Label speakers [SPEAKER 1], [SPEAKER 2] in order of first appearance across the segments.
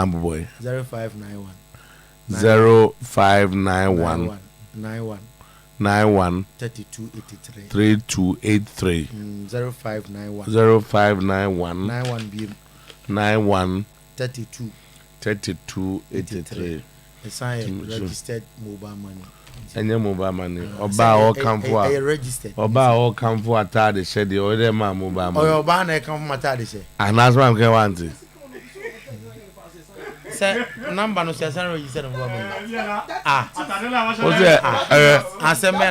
[SPEAKER 1] Amboy.
[SPEAKER 2] 0591
[SPEAKER 1] 0591
[SPEAKER 2] 91
[SPEAKER 1] 3283
[SPEAKER 2] 0591
[SPEAKER 1] 91
[SPEAKER 2] 3283. It's a registered mobile money.
[SPEAKER 1] And your mobile money. Oba all come for
[SPEAKER 2] registered.
[SPEAKER 1] Oba all come for a tard, said the other man mobile money.
[SPEAKER 2] Or your banner come for a say.
[SPEAKER 1] And that's what I'm going to
[SPEAKER 2] say. Number no says registered mobile money.
[SPEAKER 1] What's that?
[SPEAKER 2] Assemble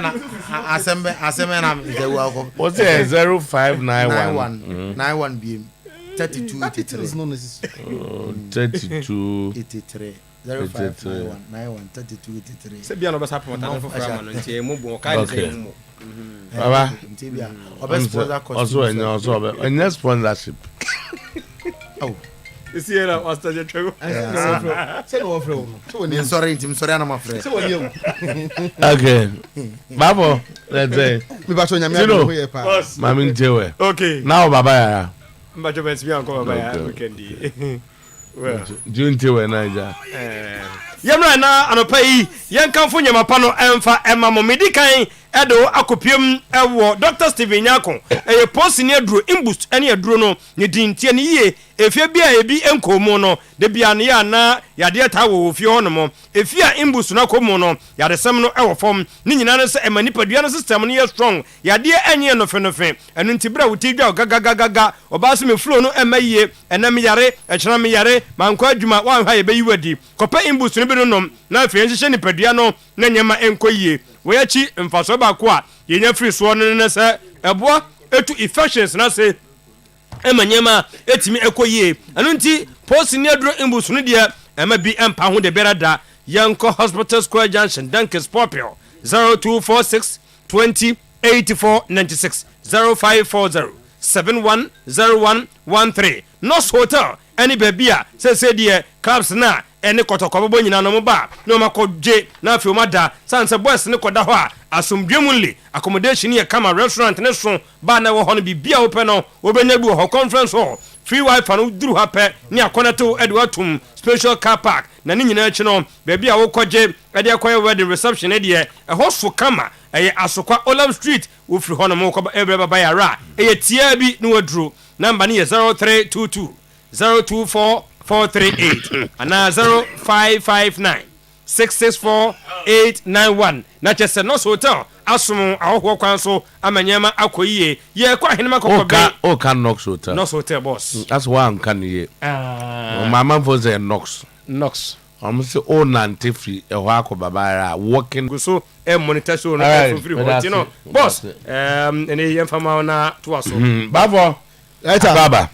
[SPEAKER 2] is the welcome.
[SPEAKER 1] What's that? 0591
[SPEAKER 2] 91 BM 3283
[SPEAKER 3] is no necessary.
[SPEAKER 1] 3283
[SPEAKER 2] 0591 3283.
[SPEAKER 3] Say be another support for Framano nti emu kind say emu.
[SPEAKER 1] Baba.
[SPEAKER 2] Nti bia obesponsor cost.
[SPEAKER 1] Also any sponsorship.
[SPEAKER 2] Oh.
[SPEAKER 3] Isi era wasta je twego.
[SPEAKER 2] Say no offer. So ni sorry na my friend.
[SPEAKER 3] Say woni emu.
[SPEAKER 1] Okay. Babo, let's say.
[SPEAKER 3] Me ba so nyame no here pa.
[SPEAKER 1] Mami ntewe.
[SPEAKER 3] Okay.
[SPEAKER 1] Now baba ya.
[SPEAKER 3] Mba jo be sbi anko baba ya weekend. Well,
[SPEAKER 1] Junte we Naija.
[SPEAKER 3] Yamra na anopa yi yenkamfo nyamapa no emfa ema mo medikan edo akopiem ewo Dr. Steven Nyako eye post ni aduro imboost ene aduro no ne dintie ne yie efia bia ebi enkomo no de bia ne ya na yade ta wo ofie ho no mo efia imboost na komo no yade sem no ewo fom ni nyina ne se ema nipadua no system no ye strong yade enye no fe enu ntibra wutidwa gagagagaga oba se me flow no ema yie enam yare echena me yare manko adwuma wan ha ye beyi wadi kopa imboost no bi no nom na afie nhye nipadua no na nyema enkoyie weyachi mfaso ba ko a yenya free so no ne se eboa etu infections na se emanyema etimi ekoyie anu nti post ni adro imbus no de ema bi empa ho de berada yanko hospital square junction dankes popio 0246 20 84 96 0540 710113 North Hotel any bebia se de clubs na ene kotokobo nyina no ba no makoje na afi omada sanse boys ne koda ho a asomdwemunle accommodation ye kama restaurant ne so ba na wo ho no bibia open no obenya bi ho conference hall free wifi no duru ha pe ne akoneto edwatum special car park na ni nyina achi no bebia wo koje ede akoye wedding reception e de ho so kama eye asokwa Olam Street wo free ho no mo ko ebre baba yara eye tia bi ne waduro number ne 0322 024 438 and 0559 664 891 na chese no hotel asum ahwo kwan so amanyama akoyie ye kwa henema kokobe
[SPEAKER 1] o can Knox hotel.
[SPEAKER 3] No hotel boss.
[SPEAKER 1] That's why I'm can ye. My mom for say Knox. I'm say o nante free e ho akobabara working
[SPEAKER 3] so e monitor so no free what you know boss ene yemfama na to aso
[SPEAKER 1] babo baba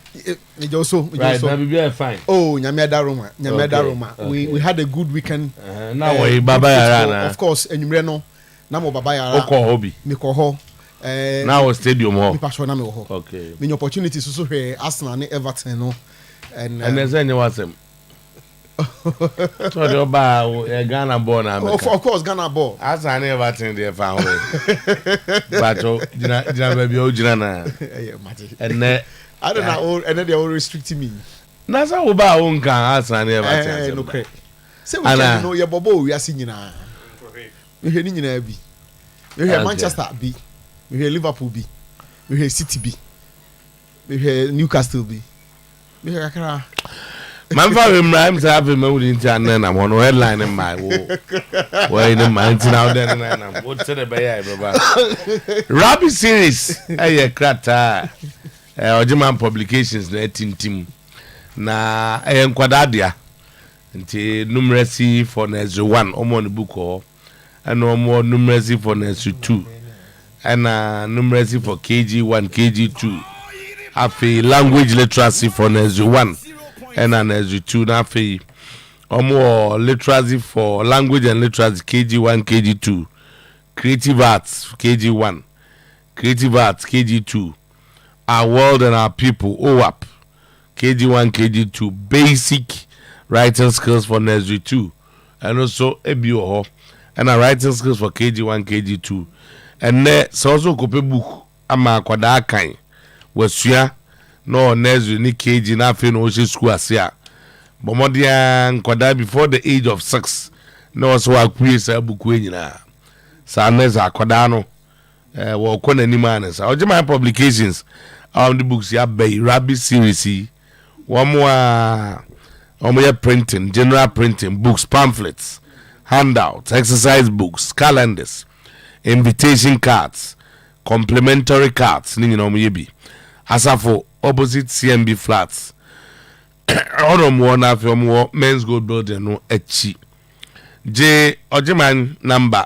[SPEAKER 3] right
[SPEAKER 1] now be fine.
[SPEAKER 3] Oh nyame daroma we had a good weekend
[SPEAKER 1] now we baba yara na
[SPEAKER 3] of course enwumre no na mo baba yara
[SPEAKER 1] okọ hobby
[SPEAKER 3] me ko ho
[SPEAKER 1] now stadium ho
[SPEAKER 3] me passion na me ho
[SPEAKER 1] okay
[SPEAKER 3] me opportunity so hwe Arsenal and Everton no and
[SPEAKER 1] there's any wasem so the oba Ghana ball na
[SPEAKER 3] of course Ghana ball
[SPEAKER 1] Arsenal and Everton dey fan we but jina baby o jina na and
[SPEAKER 3] I don't know and they all restricting me
[SPEAKER 1] na so oba o nkan Arsenal and Everton
[SPEAKER 3] no credit say we can know your bobo we are nyina we hear ni nyina bi we hear Manchester bi we hear Liverpool bi we hear City bi we hear Newcastle bi we hear akara
[SPEAKER 1] man for him rhyme to have him with internet na one headline in my where in my now then na what say the bay baba Rabbi series eh krata Ojeman publications na tintim na nkwadadia nti numeracy for next 1 omo book or and omo numeracy for next 2 and numeracy for KG1 KG2 afi language literacy for next 1 and next 2 na afi omo literacy for language and literacy KG1 KG2 creative arts KG1 creative arts KG2 our world and our people OWAP KG1 KG2 basic writing skills for nursery 2 and also ebio and our writing skills for KG1 KG2 and so also copy book ama kwada kan wasua no nursery ni KG na fe no school asia Bomodia nkwada before the age of 6 no so akwie sa buku nyina sa neza akwada no wo kona ni man sa ojema publications on the books ya bay rabbi series omo printing, general printing, books, pamphlets, handouts, exercise books, calendars, invitation cards, complimentary cards ni nyina omo bi asafo opposite CMB flats onomo na fi omo men's gold building no echi J Ojiman number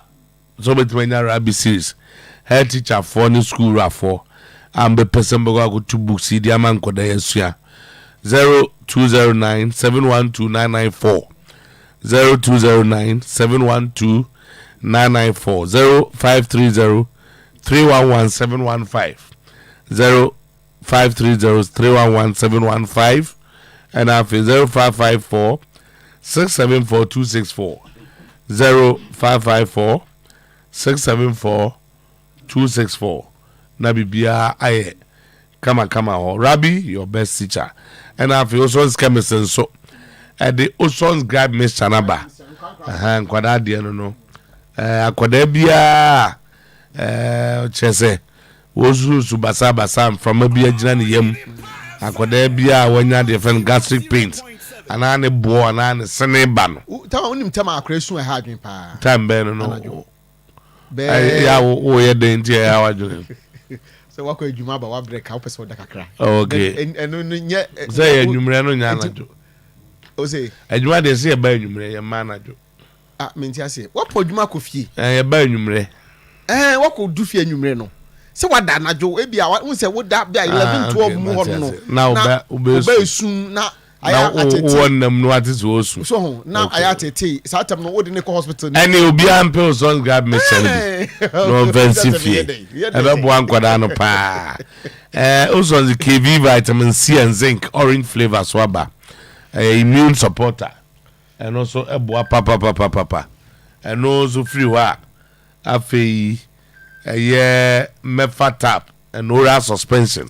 [SPEAKER 1] so between rabbi series head teacher for the school rafo and be person go to books the man koda yesua 0209 712994 0209 712994 0530 311715 0530 311715 and after 0554 674264 0554 674264 na bibia aye kama ho Rabbi your best teacher and after Ocean's chemist so at the Ocean's grab Miss Chanaba nkwada de no akwada bia chese wozu basa from bia gina ne yam akwada bia wanya different gastric pains anane bo anane sene ba no
[SPEAKER 2] tama unim tama akresu ha adwen pa
[SPEAKER 1] tambe no be ya wo ye den tie ya wadwen
[SPEAKER 2] so wako ejuma ba wa break how person da kakra
[SPEAKER 1] okay
[SPEAKER 2] eno nye
[SPEAKER 1] say enumre no nya najo
[SPEAKER 2] o say
[SPEAKER 1] ejuma de say ba enumre ye ma najo
[SPEAKER 2] menti ase wapo ejuma ko fie
[SPEAKER 1] ye ba enumre
[SPEAKER 2] wako du fie enumre no se wada najo e bia wo se wo da bia 11 12 mu ho no
[SPEAKER 1] na
[SPEAKER 2] obe sun na
[SPEAKER 1] aya atete wonnam no atete osu
[SPEAKER 2] so na aya atete satam no wodi ne ko hospital
[SPEAKER 1] ani obi ampe Ocean's grab me send no offensive ebe bo ankwada no pa Ocean's KV vitamin C and zinc orange flavor swaba immune supporter and also ebo papa and also free wa afei mefatap and oral suspension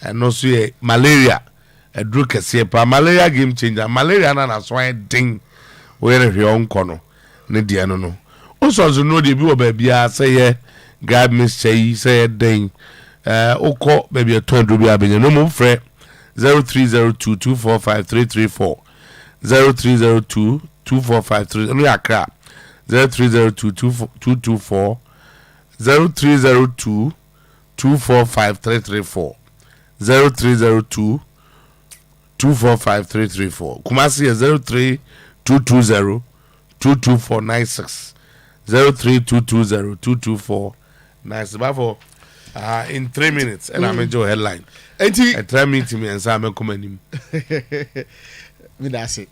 [SPEAKER 1] and also malaria a drug pa malaria game changer malaria na so ding where hwe onko no ne de no also no de bi wo ba bia say grab miss chey say ding okọ ba bia to do bia benye no mo frɛ 0302245334 03022453 no yakra 03022224 0302245334 0302 245-334. Kumasi is 03-220-22496. 03-220-22496. In 3 minutes, and I'm enjoy headline. And try me to me and say I'm coming.
[SPEAKER 2] Me that's it.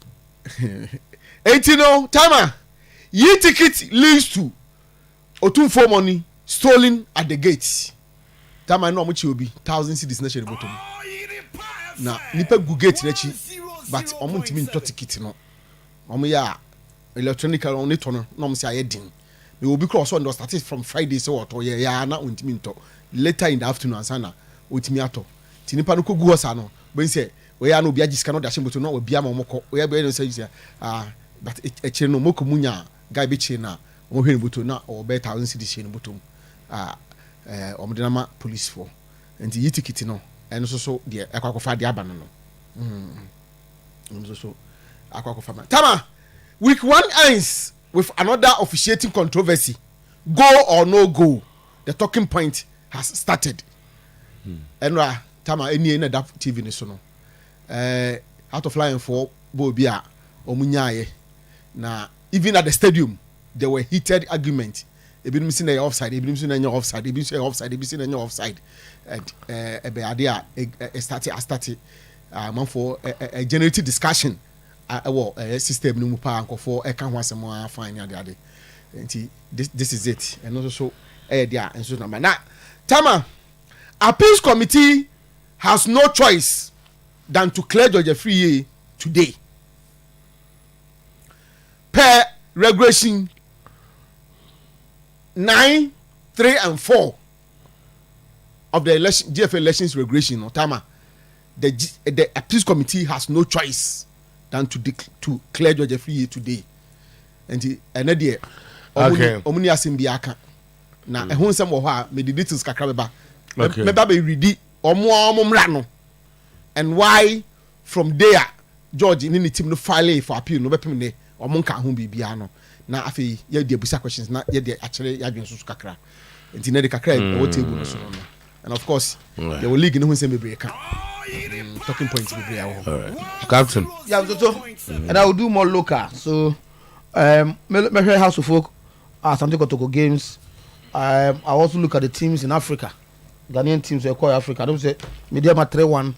[SPEAKER 2] 18 no timer. Ye ticket leads to Otuo money stolen at the gates. Timer no much will be 1,000 cedis nation bottom. Na nipa gugate nachi but omo ntimi nto ticket no omo ya electronic on it no no say ayedin we will be cross on the start from Friday so what ya na ntimi nto later in the afternoon sana otimi ato ti nipa no kogu hosa no ben say we ya no obi agiska no da shemboto no obi ama omoko we ya be no say but e chere no moko munya guy be chere na omo hwe boto na o be 1,000 cedis chere boto omo de na ma police for enti yi ticket no and so the akwakofa the abano no so akwakofa tama week 1 ends with another officiating controversy. Go or no go, the talking point has started. And tama any that TV ni so no out of line for bobia omunyaye na even at the stadium there were heated arguments. Ebi nim say offside, ebi nim say na offside, ebi say offside, ebi say na offside. And ebe ade a started man for a generative discussion system no mu pa ankofo e kan ho asemo fine ade enti this is it. And also there and so number na tama appeals committee has no choice than to clear George Free today per regulation 9, 3 and 4 of the GFA elections regulation. No tama the appeals committee has no choice than to clear George free today. And another
[SPEAKER 1] Okay.
[SPEAKER 2] Omni asimbiaka. Na ehun sem wo ha me details kakra beba.
[SPEAKER 1] Okay.
[SPEAKER 2] Me ba be ready omra. And why from there George in the team no file for appeal no bepem ne omo nka ho bibia no. Na afi ye dey busa questions na ye dey actually ya dwen so kakra. Enti na dey kakra e wo table no so no. And of course, the league no hu say me break. Talking points be break.
[SPEAKER 1] All right. Captain.
[SPEAKER 4] Yeah, so and I will do more local. So me House of Folk something got to go games. I also look at the teams in Africa. Ghanaian teams were called Africa. I don't say media 3-1,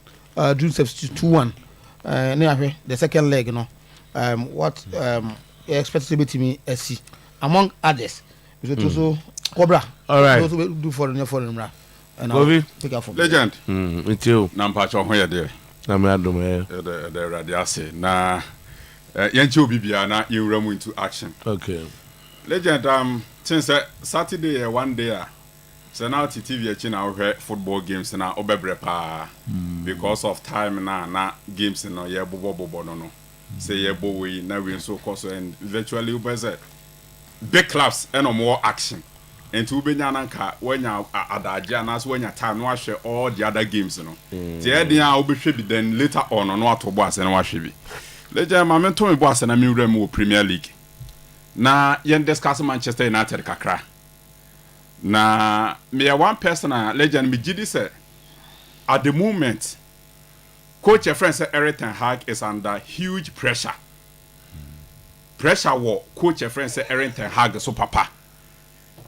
[SPEAKER 4] Dream 2-1. The second leg, you know. What you expect to be to me SC among others. So also Cobra.
[SPEAKER 1] All right.
[SPEAKER 4] Also do for the and
[SPEAKER 1] Bobby,
[SPEAKER 4] pick up from
[SPEAKER 5] Legend.
[SPEAKER 1] It's you.
[SPEAKER 5] Nampacho ho yede.
[SPEAKER 1] Na me adom eh.
[SPEAKER 5] The radio say na yenchi obibia na yewura into action.
[SPEAKER 1] Okay.
[SPEAKER 5] Legend since Saturday one day so now TV achi na we football games na obebre pa because of time na games no ye bobo no. Say ye bo we na we so course and virtually ubeze big clubs and more action. And to be nyanka when you adaje and when you time no ahwe all the other games no. The idea will be then later on no atobo ase na wahwe bi. Legend mamento me bo ase na me wura mu Premier League. Na yen discuss Manchester United kakra. Na me one person legend me gidi say at the moment coach your friend say Erik ten Hag is under huge pressure. Pressure war coach your friend say Erik ten Hag so papa.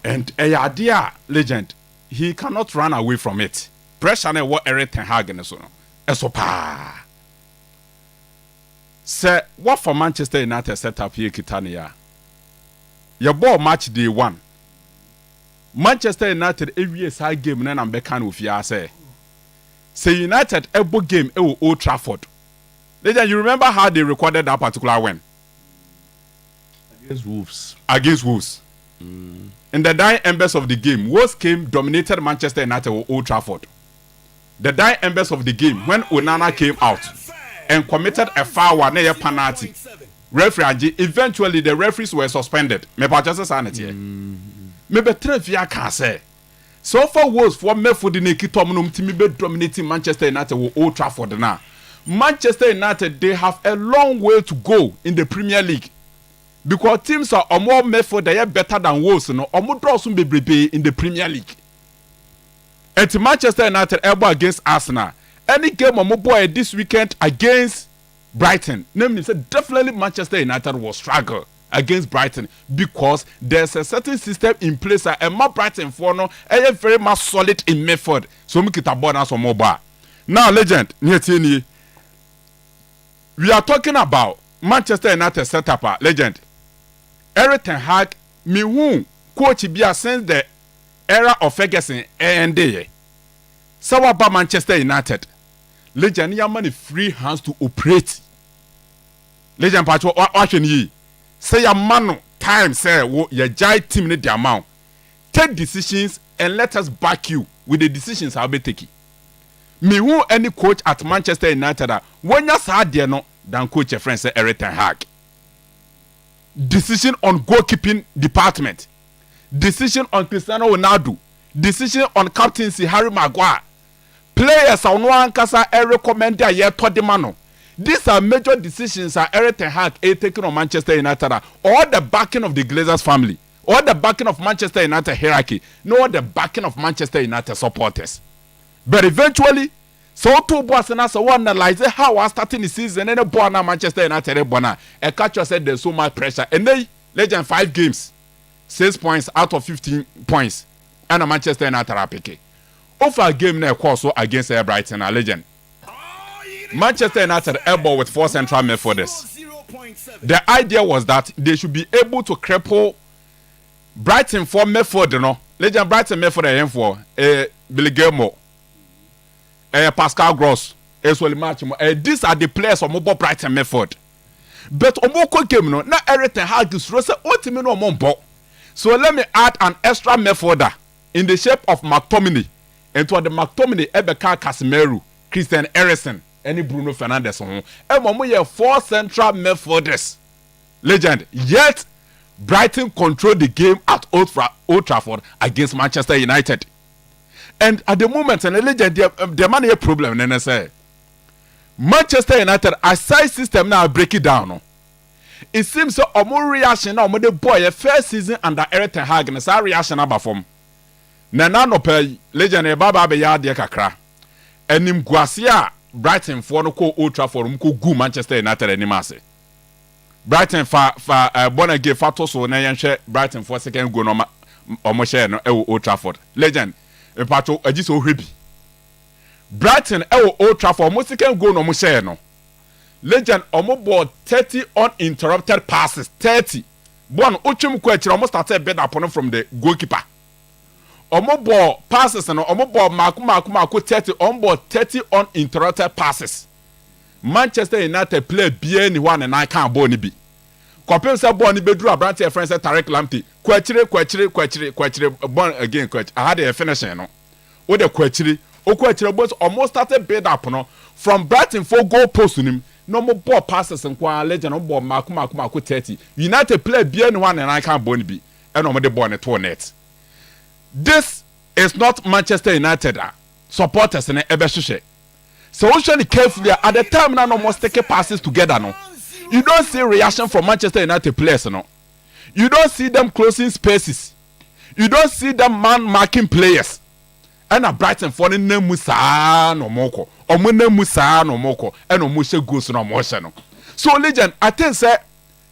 [SPEAKER 5] And a idea legend he cannot run away from it. Pressure na what Erik ten Hag so no. Eso pa. Say what for Manchester United set up here kitania. Your ball match day 1. Manchester United every side game na be kan ofia say United ebo game e Old Trafford. Legend, you remember how they recorded that particular win? Against Wolves. In the dying embers of the game, Wolves came dominated Manchester United with Old Trafford. The dying embers of the game when Onana came out and committed a foul and a penalty. Referee eventually the referees were suspended. Me purchase sanity. Me be trevia can say. So far Wolves for me for the nekitom no timi be dominating Manchester United with Old Trafford now. Manchester United they have a long way to go in the Premier League. Because teams are more method they are better than Wolves no omo draw some bebrebe in the Premier League. And Manchester United elbow against Arsenal. Any game omo boy this weekend against Brighton. Namely say definitely Manchester United will struggle against Brighton because there's a certain system in place and my Brighton for no very much solid in method. So we kita born some mobile. Now legend, we are talking about Manchester United setup legend. Erik ten Hag, me who coach be since the era of Ferguson and day. So about Manchester United, legend ya money free hands to operate. Legend patcho watching ye. Say a man time say wo your giant team need the amount. Take decisions and let us back you with the decisions I'll be taking. Me who any coach at Manchester United when you say there no than coach a friend say Erik ten Hag. Decision on goalkeeping department. Decision on Cristiano Ronaldo. Decision on captaincy Harry Maguire. Players are no ankasa recommend their year to the mano. These are major decisions that Erik ten Hag taking on Manchester United or the backing of the Glazers family or the backing of Manchester United hierarchy, nor the backing of Manchester United supporters. But eventually, so two boys and us one analyze how I starting the season and a born Manchester United bona. A catcher said there's so much pressure and they legend 5 games, 6 points out of 15 points, and a Manchester United are picking. Over a game now course against Brighton a legend. Manchester United elbow with 4 central midfielders. The idea was that they should be able to cripple Brighton for midfield, no. Legend Brighton midfield for Billy Gilmore, Pascal Gross, these are the players of mobile Brighton midfield. But Omoko game no, na Erik ten Hag is rose ultimate no more. So let me add an extra midfielder in the shape of McTominay. And to the McTominay Ebeka Casemiro, Christian Eriksen, any Bruno Fernandes on and 4 central midfielders. Legend. Yet Brighton controlled the game at Old Trafford against Manchester United. And at the moment, and legend, the man a problem. And I say, Manchester United, aside system now break it down. It seems so a more reaction now. The boy a first season under Erik ten Hag and a reaction about from. Nana no pay legend e baba be ya de kakra. Enim guasia Brighton for no ko Old Trafford mko gu Manchester United animase. Brighton fa born again fato so na yenhwe Brighton for second goal no omo share no e Old Trafford. Legend e pato agi so hwebi. Brighton e Old Trafford mo second goal no mo share no. Legend omo ball 30 uninterrupted passes 30. Bon ochum ko akira omo started better upon from the goalkeeper. Omo ball passes and omo ball mark 30 on ball 30 uninterrupted passes. Manchester United play bien ni one and I can't ball ni bi. Compare say ball ni bedru abrante friend say Tarek Lamptey. Kwachire born again kwach. I had a finishing no. O de kwachire boys almost started build up no from Brighton 4 goal post him. No more ball passes and kwa legend on ball mark 30. United play bien one and I can't ball ni bi. And omo de ball net 2 net. This is not Manchester United supporters in Ebeshushe. So actually carefully at the time now almost take passes together no. You don't see reaction from Manchester United players no. You don't see them closing spaces. You don't see them man marking players. And a Brighton for the name Musa no moko. Or Musa no moko. And Omushe goes no motion. So legend, I think say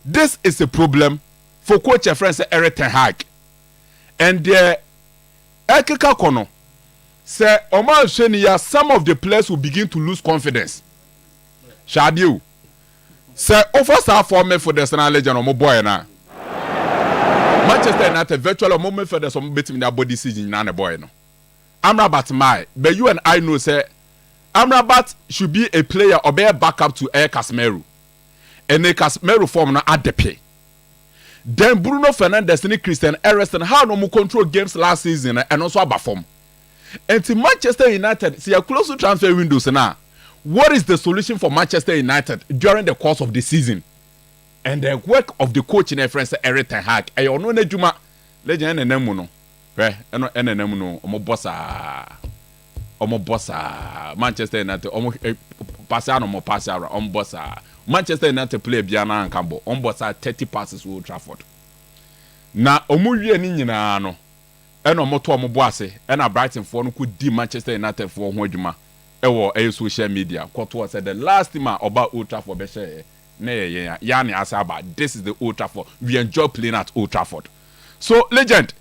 [SPEAKER 5] this is a problem for coach and friends Erik ten Hag. And Ekeka kono say Omar Shenia, some of the players will begin to lose confidence. Shadio say offers are formed for the national legend or boy na. Manchester United virtual moment for the some betting their body season na boy no. Amrabat my, but you and I know say Amrabat should be a player or be a backup to Air Casemiro. And a Casemiro form na at the pay. Then Bruno Fernandes and Christian Eriksen how no more control games last season and also perform. And to Manchester United, see a close to transfer windows now. What is the solution for Manchester United during the course of the season? And the work of the coach in friends Erik ten Hag. I know Nejuma legend and Nemuno. No Omo bossa Manchester United omo passano mo passara on bossa Manchester United play biana and Cambo on bossa 30 passes Old Trafford. Na omo wie ni nyina no e no moto omo boase e na Brighton for no could di Manchester United for ho adwuma e wo social media kwoto said the last time about Old Trafford be share na yani asaba this is the Old Trafford we enjoy playing at Old Trafford. So legend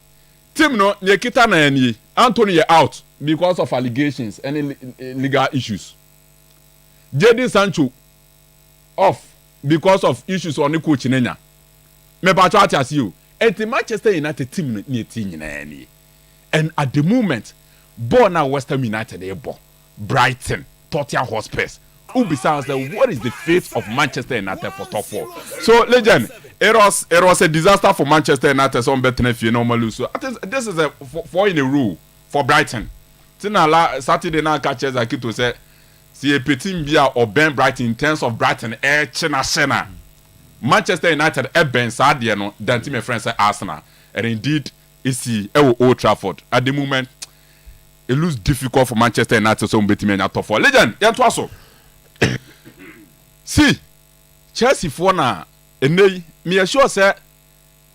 [SPEAKER 5] team no nyekita na ani Anthony out because of allegations and legal issues. Jadon Sancho off because of issues on the coach nenya. Me ba try to you. And the Manchester United team ni team nyina. And at the moment, born now West Ham United they ball. Brighton, Tottenham Hotspur. Who besides what is the fate of Manchester United for top 4? So legend, it was a disaster for Manchester United. So better if you normal lose. So I think this is a 4 in a row for Brighton. Tina Saturday night catches I keep to say see a petit bia or Ben Brighton in terms of Brighton chena Manchester United Ben Sadia no than team friends Arsenal and indeed it's Old Trafford at the moment it looks difficult for Manchester United so beat me in top 4 legend yan to aso see Chelsea for na enei me sure say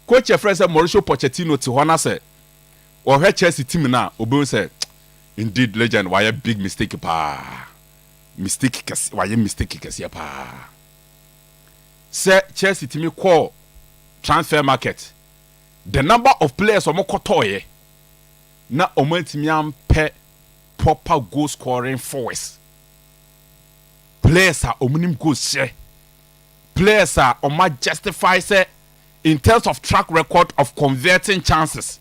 [SPEAKER 5] coach friends Mauricio Pochettino ti hona say or her Chelsea team na obo say indeed legend why a big mistake pa mistake kasi pa say Chelsea team call transfer market the number of players omo kotoye na omo team ampe proper goal scoring force players are omonim goal share players are omo justify say in terms of track record of converting chances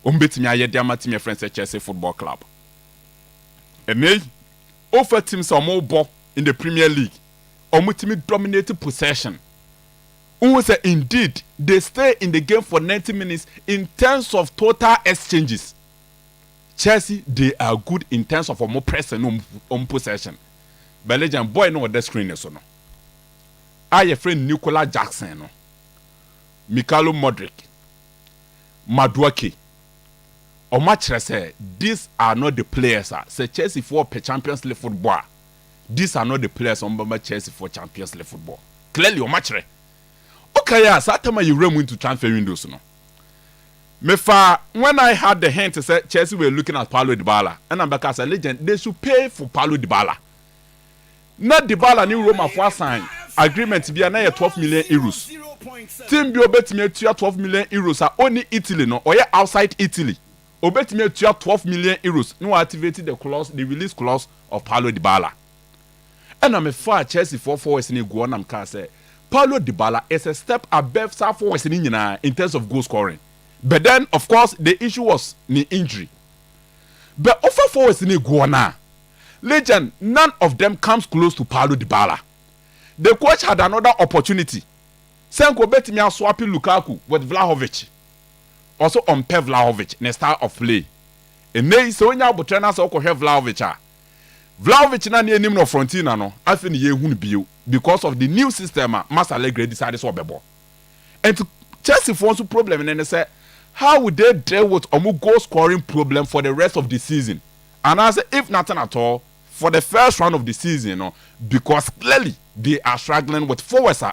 [SPEAKER 5] ombetimi ayede amati me friends Chelsea Football Club. And they offer teams some more ball in the Premier League. Omutimi dominated possession. Who say indeed they stay in the game for 90 minutes in terms of total exchanges. Chelsea they are good in terms of more pressing on possession. but legend boy no the screen so no your friend Nicola Jackson no Mikhailo Modric Madueke or match say these are not the players say Chelsea for Champions League football. These are not the players on Bamba Chelsea for Champions League football. Clearly or match okay, yeah, so time you run into transfer windows no. Mefa, when I had the hint to say Chelsea were looking at Paulo Dybala, and I'm back as a legend, they should pay for Paulo Dybala. Not Dybala new Roma for sign agreement to be another 12 million euros. Team be obet me to 12 million euros are only Italy no or outside Italy. Obet me to 12 million euros. No activated the clause, the release clause of Paulo Dybala. And I'm a far Chelsea for forwards in Guanam can say Paulo Dybala is a step above South forwards in terms of goal scoring. But then, of course, the issue was the injury. But offer forwards in Guana, legend, none of them comes close to Paulo Dybala. The coach had another opportunity. Senko bet me swapping Lukaku with Vlahovic. Also on Pe Vlahovic, in style of play. And they so now but trainers also have Vlahovic. Vlahovic na near no frontina no. I think ye won't be because of the new system. Master Allegri decided to be. And to Chelsea for problem and they say, how would they deal with a goal scoring problem for the rest of the season? And I say, if nothing at all, for the first round of the season, because clearly they are struggling with forwards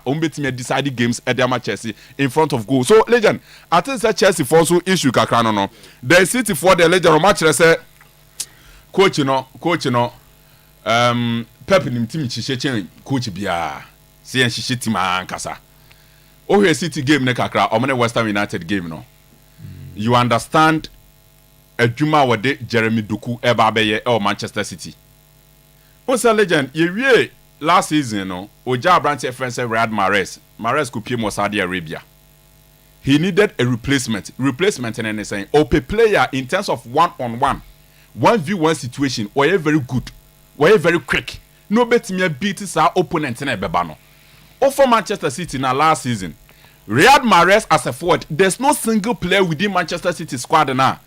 [SPEAKER 5] decided games at their Chelsea in front of goal. So, legend, I think that Chelsea for also issue kakrano no. The City for the legend of match say, coach, Pep nim team chiche coach bia. See and chiche team ankasa. Oh, here City game ne kakra, or West Ham United game no. You understand a Juma wade Jeremy Doku Ebabeye or Manchester City. What's a legend? You last season, no, Oja branch friend said Riyad Mahrez. Mahrez could play more Saudi Arabia. He needed a replacement. Replacement in anything. Or a player in terms of 1-on-1, 1v1 situation, or a very good, or a very quick. No bet me beat his opponent in a bebano. Or for Manchester City in our last season. Riyad Mahrez as a forward, there's no single player within Manchester City squad now.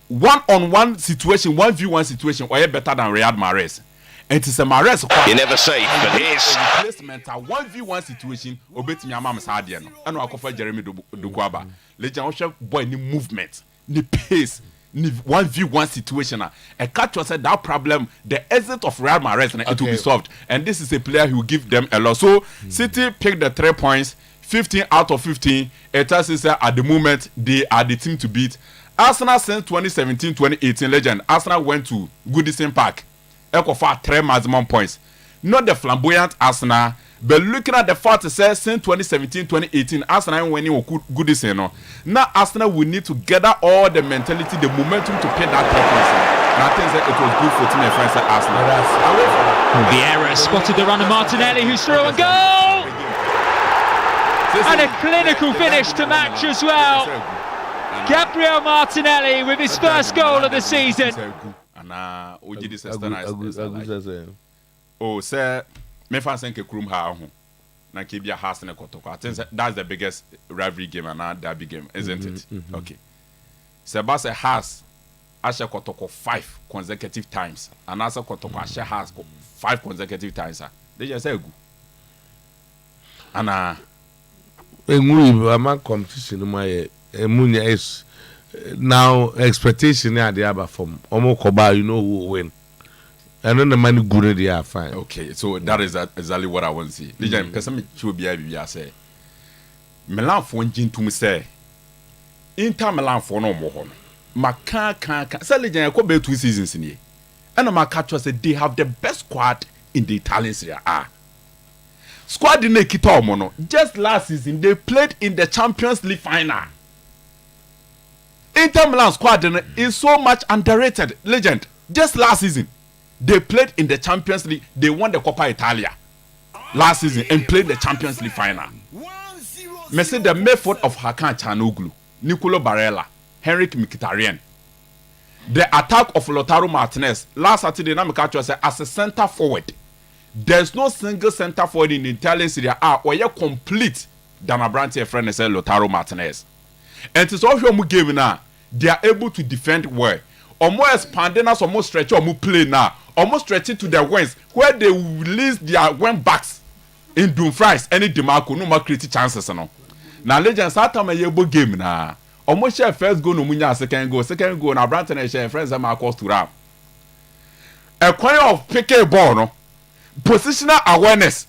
[SPEAKER 5] 1-on-1 situation, 1v1 situation, or better than Riyad Mahrez. And it's a Mahrez.
[SPEAKER 6] You never say, but here's
[SPEAKER 5] replacement. A 1v1 situation, obey me, Mama Sadian. And I call Jeremy Duguaba. Legend boy, ni movement, ni pace, ni 1v1 situation. A catch said that problem, the exit of Riyad Mahrez, it will be solved. And this is a player who will give them a lot. So, City picked the 3 points. 15 out of 15. It has at the moment they are the team to beat. Arsenal since 2017-2018 legend. Arsenal went to Goodison Park. Echo for 3 maximum points. Not the flamboyant Arsenal, but looking at the fact that since 2017-2018 Arsenal winning Goodison. Now Arsenal will need to gather all the mentality, the momentum to pay that 3 points. And I think that it was good for team and friends at Arsenal.
[SPEAKER 7] The error spotted the run of Martinelli, who's through and goal. And a clinical finish to match as well. Gabriel Martinelli with his first goal of the season.
[SPEAKER 5] Oh, sir, me fan senke krum ha ho. Na kebia has na kotoko. I think that's the biggest rivalry game and derby game, isn't it? Okay. Sebase has Asha kotoko 5 consecutive times. And Asha kotoko Asha has 5 consecutive times. They just say go. And
[SPEAKER 1] I'm competition my Munya is now expectation are the other from Omokoba, you know who will win. And then the money good they are fine.
[SPEAKER 5] Okay, so that is exactly what I want to see. Legend, because I'm sure be say Milan for one to me say Inter Milan for no more. Maka say legend I be 2 seasons in here. And my catch was they have the best squad in the Italian Serie A. Squad in the mono. Just last season, they played in the Champions League final. Inter Milan squad is so much underrated. Legend. Just last season, they played in the Champions League. They won the Coppa Italia last season and played the Champions League final. Messi the method of Hakan Çalhanoğlu, Nicolo Barella, Henrik Mkhitaryan. The attack of Lautaro Martinez last Saturday, Namikacho said as a center forward. There's no single center forward in the Italian Serie A or you're complete than a branch friend said Lautaro Martinez. And it's all your game now. They are able to defend well. Or more expanding us or more stretch or more play now. almost stretching to their wings where they release their wing backs in Dumfries any Demarco no more create chances no. Now legends that time a yebo game na almost share first goal no munya second goal na Brighton and share friends am across to rap. A kind of pick a ball no positional awareness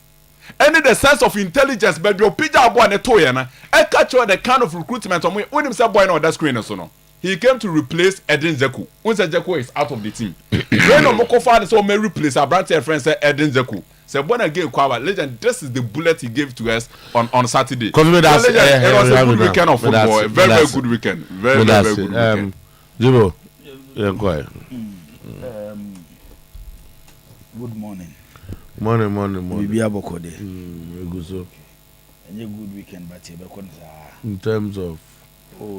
[SPEAKER 5] and the sense of intelligence but your pija boy na to na e catch the kind of recruitment on when himself boy on that screen so no. He came to replace Edin Zeku. Once Zeku is out of the team. When Omoko father so may replace our brand friend said Edin Zeku. So when again Kwawa legend, this is the bullet he gave to us on Saturday. It was a good weekend of football. A very good weekend. Very good weekend.
[SPEAKER 1] Jibo, yeah, go ahead.
[SPEAKER 8] Good morning.
[SPEAKER 1] Morning.
[SPEAKER 8] We be able to do.
[SPEAKER 1] Good so.
[SPEAKER 8] And a good weekend, but
[SPEAKER 1] in terms of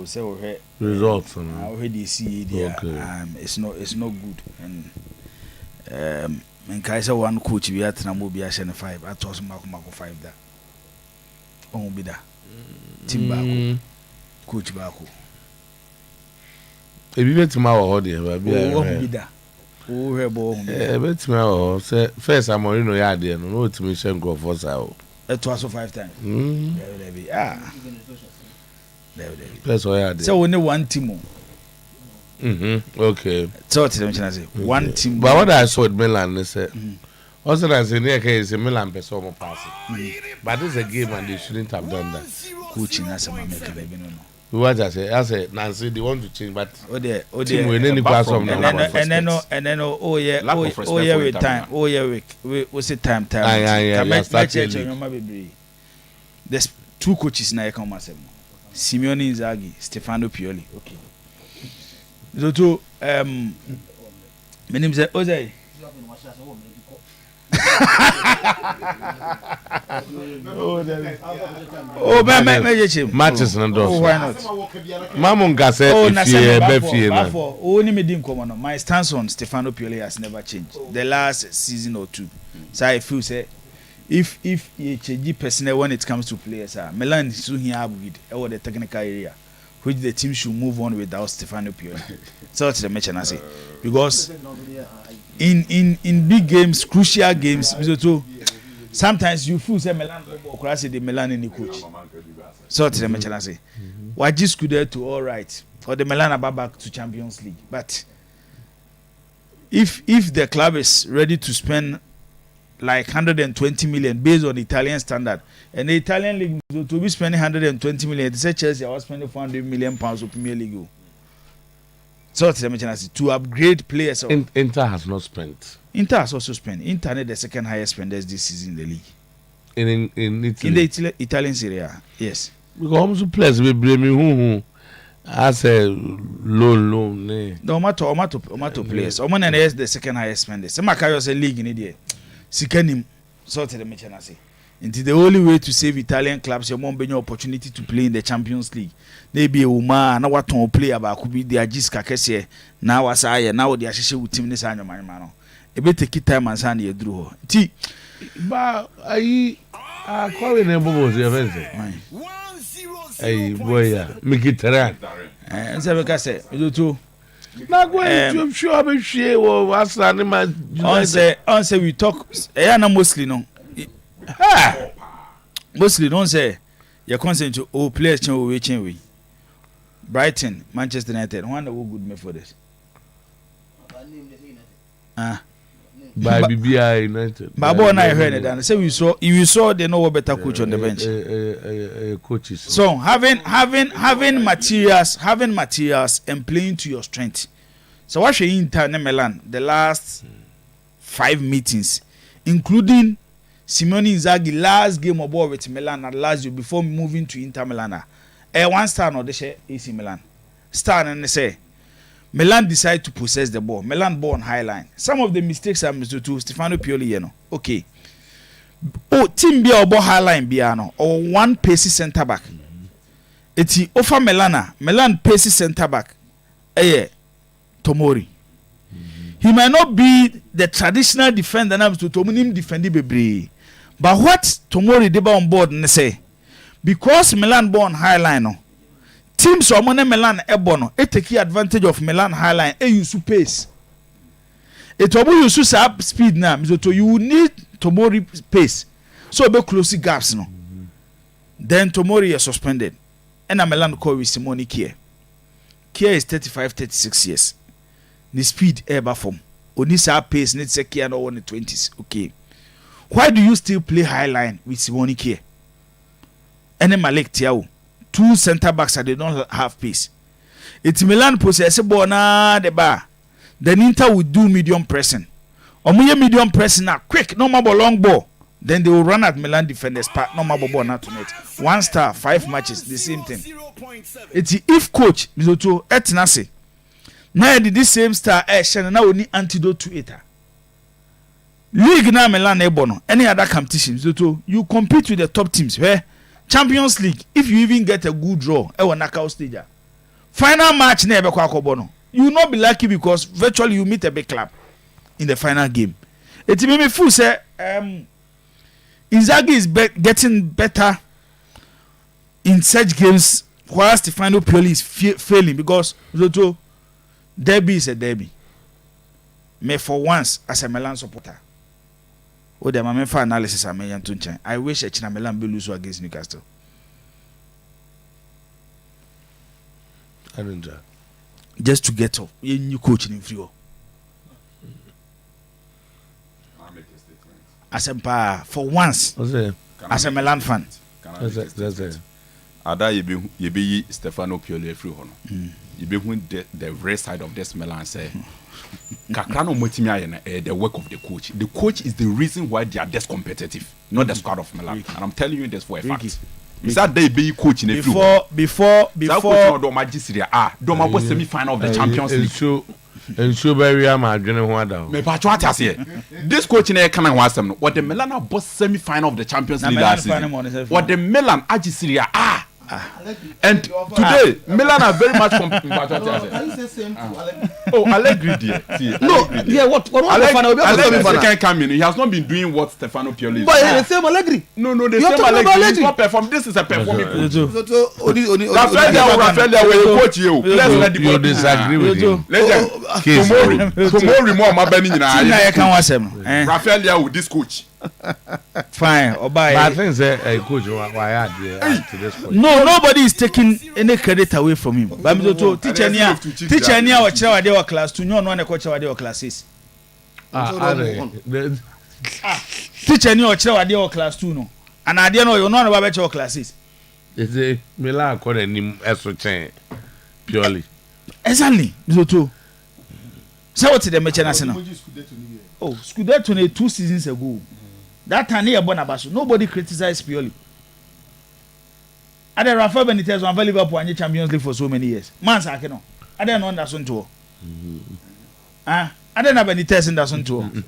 [SPEAKER 8] so
[SPEAKER 1] results,
[SPEAKER 8] I already see there. Okay. It's not good. And in Kaiser one coach we at Namibia 5. I told Mako 5 that. On be that. Team Baku. Coach Baku.
[SPEAKER 1] If you bet tomorrow or there, be
[SPEAKER 8] that. Oh,
[SPEAKER 1] bet tomorrow. First, I'm already no yard there. No, to me, Shen go for so.
[SPEAKER 8] It was 5 times.
[SPEAKER 1] That's why I did.
[SPEAKER 8] So only one team.
[SPEAKER 1] Okay.
[SPEAKER 8] So what did I say? One team.
[SPEAKER 1] But what I saw at Milan, they said, also as in their case, Milan person passing. But this is a game and they shouldn't have done that.
[SPEAKER 8] Coaching as a man make a
[SPEAKER 1] what I say, Nancy, they want to change, but
[SPEAKER 8] team
[SPEAKER 1] with any class from
[SPEAKER 8] and then oh yeah, with time, we say time. There's 2 coaches now come as Simeone Inzaghi, Stefano Pioli. Okay. So my name is Ozai.
[SPEAKER 1] Matches and those.
[SPEAKER 8] Why not?
[SPEAKER 1] Mamunga said,
[SPEAKER 8] only me didn't come on. My stance on Stefano Pioli has never changed. The last season or 2. So I feel say if you change personnel when it comes to players, Milan is soon here with the technical area, which the team should move on without Stefano Pioli. So that's the match I say because in big games, crucial games, sometimes you feel say Milan the Milan in the coach. So that's the match I say. Why just could there to all right for the Milan about back to Champions League, but if the club is ready to spend like 120 million based on the Italian standard, and the Italian league to be spending 120 million, they say Chelsea are spending 400 million pounds of Premier League. So to upgrade players.
[SPEAKER 1] Inter has not spent.
[SPEAKER 8] Inter has also spent. Inter is the second highest spenders this season in the league.
[SPEAKER 1] In Italy.
[SPEAKER 8] In the Italian Serie A, yes.
[SPEAKER 1] Because almost players will blame me who as a low name.
[SPEAKER 8] The Omato players. Oman is the second highest spenders. Some Makayo say league in India. Sikanim sort of the match I say. It's the only way to save Italian clubs. You won't be no opportunity to play in the Champions League. Maybe a woman, now what to play about could be the Ajis Kakese. Now as I now the Ashisha with Tim Nissan man. A bit take time and send you drew. T.
[SPEAKER 1] But I call in a bubble. Hey, boy, make it around.
[SPEAKER 8] And so, like I said, you do too.
[SPEAKER 1] Not going to sure I'm sure what's animal.
[SPEAKER 8] On say we talk. Mostly no. Mostly don't say you're constant to all players change. Brighton, Manchester United. One that will good me for this.
[SPEAKER 1] By BBI United.
[SPEAKER 8] But I heard it and say we saw they know better coach on the bench.
[SPEAKER 1] Coaches.
[SPEAKER 8] So having materials and playing to your strength. So what you Inter Milan the last 5 meetings, including Simeone Inzaghi last game of ball with Milan at Lazio before moving to Inter Milan. One star no they AC Milan. Star and they say Milan decide to possess the ball. Milan ball on high line. Some of the mistakes are Mr. to Stefano Pioli, you know. Okay. Team be ball high line biano or one pacey center back. Eti offer Milan pacey center back. Tomori. He might not be the traditional defender now to Tomunim defending Bebre. But what Tomori did on board and say because Milan ball on high line no. Teams or Milan ebono, take advantage of Milan high line, use pace. it will use up speed now. So you need Tomori pace. So be close gaps no. Then Tomori is suspended. And I'm Milan call with Simone Kier. Kier is 35-36 years. The speed ever from. Onisa pace needs a Kier no 120s. Okay. Why do you still play high line with Simone Kier? And then Malik Tiao. 2 center backs that they don't have pace. It's Milan possess ball na the bar. Then Inter will do medium pressing. Omuye medium pressing now quick, no more long ball. Then they will run at Milan defenders part, no more ball not to net. 1 star, 5 matches, the same thing. It's if coach Mizoto etnase. Now did this same star Shannon now we need antidote to it. League now Milan ebono. Any other competition, Mizoto, you compete with the top teams. Where Champions League, if you even get a good draw, I will knockout stage. Final match never kwakobono. You will not be lucky because virtually you meet a big club in the final game. It made me feel say Inzaghi is getting better in such games while Stefano Pioli is failing because Zoto derby is a derby. Me for once as a Milan supporter. Oh, the my for analysis I may to I wish China Milan be lose against Newcastle.
[SPEAKER 1] I don't know.
[SPEAKER 8] Just to get off, you new coach in free. As a for once, as a Milan fan.
[SPEAKER 1] That's it.
[SPEAKER 5] Ada you be Stefano Pioli free hono. You be when the rest side of this Milan say. Kakrano motimi the work of the coach. The coach is the reason why they are this competitive, not the squad of Milan. And I'm telling you this for a fact. Is that they be coaching
[SPEAKER 8] before
[SPEAKER 5] do magisteria do my semi final of the Champions League.
[SPEAKER 1] And so very am adwene ho ada.
[SPEAKER 5] Me pa twa tia se. This coach na kan ho asem no. What the Milan boss semi final of the Champions League last season. What the Milan magisteria and today Milan are very much Allegri there.
[SPEAKER 4] No, yeah, what
[SPEAKER 5] Allegri can't come in. He has not been doing what Stefano Pioli is.
[SPEAKER 4] But the same Allegri.
[SPEAKER 5] No, the same Allegri. He's not perform. This is a performing coach. Rafael, we coach you. Let's let the
[SPEAKER 1] board disagree with you.
[SPEAKER 5] Tomorrow more my bani
[SPEAKER 8] nyina.
[SPEAKER 5] Rafael with this coach.
[SPEAKER 8] Fine, Obai.
[SPEAKER 1] But I think say coach why add to this point.
[SPEAKER 8] No, nobody is taking any credit away from him. But teacher near or chair they were class 2, no one coach they were class 6. Teacher near or chair they were class 2 no. And I didn't know you know about your classes.
[SPEAKER 1] Is it Milan call him extra chain purely.
[SPEAKER 8] Exactly. So what did the match national? Oh, Scudetto 2 seasons ago. That time he born Abasu. Nobody criticized Pioli. And then Rafael Benitez won Liverpool and Champions League for so many years. Man sakeno. I don't understand to. I don't have Benitez in that son to.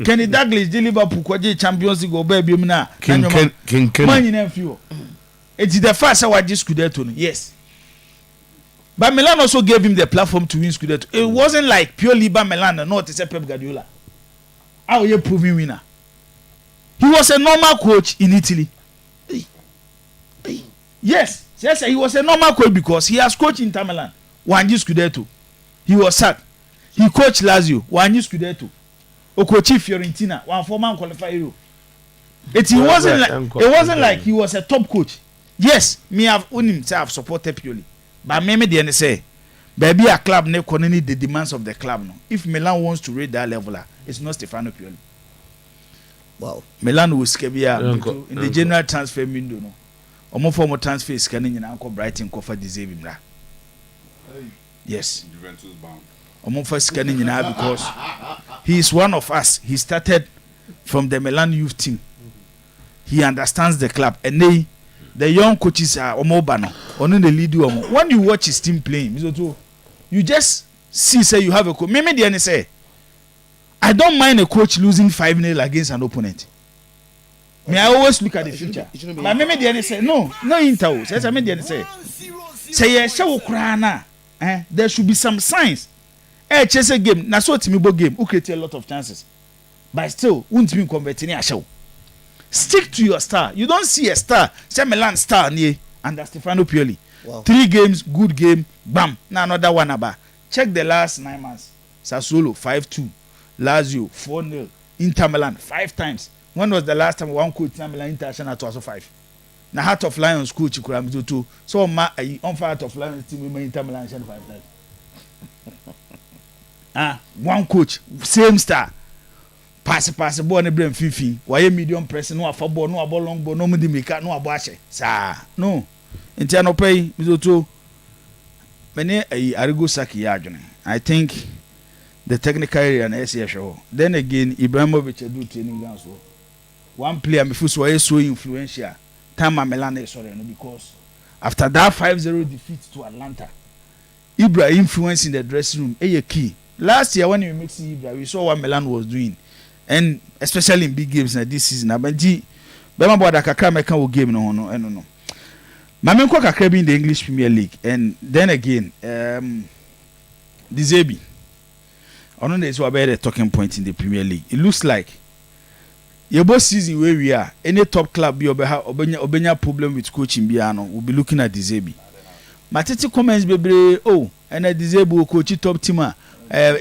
[SPEAKER 8] Kenny Douglas the Liverpool kwaje Champions League go baby na.
[SPEAKER 1] King.
[SPEAKER 8] Man in few. It's the first I just Scudetto. Yes. But Milan also gave him the platform to win Scudetto. It wasn't like Pioli by Milan, not it's a Pep Guardiola. How you proving winner? He was a normal coach in Italy. Yes, he was a normal coach because he has coached Inter Milan. One year Scudetto. He was sacked. He coached Lazio. 1 year Scudetto. He coached Fiorentina. 1 4-man qualifier. It wasn't like he was a top coach. Yes, me have himself supported Pioli. But me the say, baby a club ne need the demands of the club no. If Milan wants to reach that level, it's not Stefano Pioli.
[SPEAKER 4] Wow.
[SPEAKER 8] Milan will scabia in the general transfer window no. Omo form transfer is scanning in Uncle Brighton cover deserve him. Yes.
[SPEAKER 5] Juventus bound.
[SPEAKER 8] Omo for scanning in because he is one of us. He started from the Milan youth team. He understands the club and the young coaches are omobano on the lead you. When you watch his team playing, you just see say you have a coach. Maybe the say I don't mind a coach losing 5-0 against an opponent. May I always look at the future. But maybe the say no Inter. Say maybe the say yes, show krana. There should be some signs. Chess a game. Na so timibo game. Who create a lot of chances, but still won't be converting a show. Stick to your star. You don't see a star. Say Milan star near under Stefano Pioli. Wow. 3 games, good game, bam. Now another one about. Check the last 9 months. Sassuolo 5-2. Lazio 4-0, Inter Milan 5 times. When was the last time one coach Inter Milan international to also 5? Na Heart of Lions coach kura me to so ma on Heart of Lions team me Inter Milan 5 times. One coach same star. Pass ball ne brem fifi. Why medium press no afa ball no abo long ball no me di make no abo ahye. Sa no. Nti no pay me to many Arigo Saki adwene. I think the technical area na ese show. Then again Ibrahimovic do training ground so. One player me feel so influential. Time Milan is sorry no, because after that 5-0 defeat to Atlanta, Ibra influence in the dressing room a key. Last year when we mixed Ibra, we saw what Milan was doing, and especially in big games like this season. Abenji, bema boda kakra meka wo game no. Mame kwa kakra bi in the English Premier League, and then again, Dizebi. I don't know is what about the talking point in the Premier League. It looks like your boss season where we are, any top club be obenya problem with coaching biano, we'll be looking at Dizebi. Matiti comments baby, and a disabled coach top teamer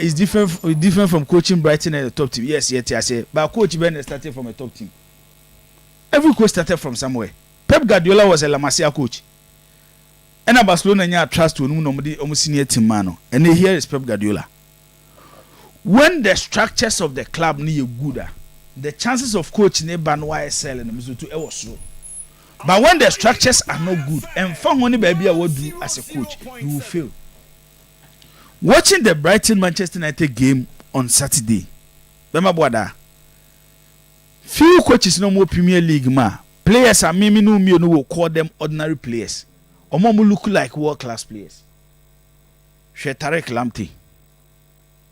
[SPEAKER 8] is different from coaching Brighton and the top team. Yes, I say, but coach Ben started from a top team. Every coach started from somewhere. Pep Guardiola was a La Masia coach. And a Barcelona nya trust to nobody almost senior team man. And here is Pep Guardiola. When the structures of the club need good, the chances of coaching a ban YSL and Mizutu was slow. But when the structures are not good, and for money baby I would do as a coach, you will fail. Watching the Brighton Manchester United game on Saturday, Bema few coaches no more Premier League ma. Players are me will call them ordinary players. Or more look like world class players. Tarek Lamptey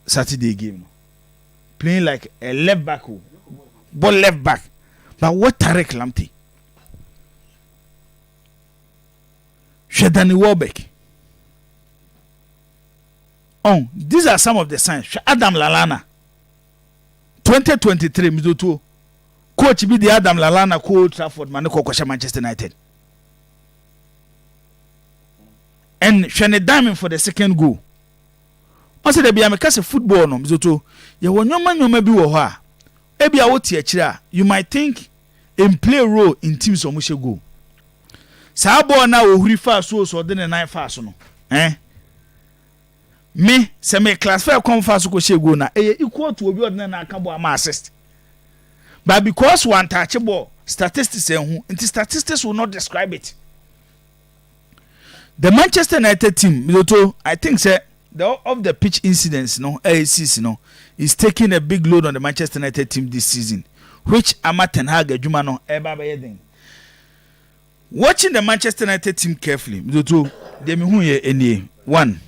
[SPEAKER 8] Saturday game. Playing like a left back. Ball left back. But what Tarek Lamptey? Danny Welbeck. These are some of the signs. Adam Lallana. 2023 Mizutu. Coach be the Adam Lallana coach Trafford Maniko Manchester United. And Shane Diamond for the second goal. Also there be a football no Mizutu. You want your man you may be wa. Ebi a woti akira, you might think and play a role in teams of Mushe go. Sabo na ohuri fa so de 9 fast no. Me se me class fair come fast go she go na equal to obi ordinary na aka bo am assist. But because one touch ball statistics and statistics will not describe it. The Manchester United team, I think say of the pitch incidents is taking a big load on the Manchester United team this season, which Ten Hag adwuma no eba be den. Watching the Manchester United team carefully, they me hu ye enie. One,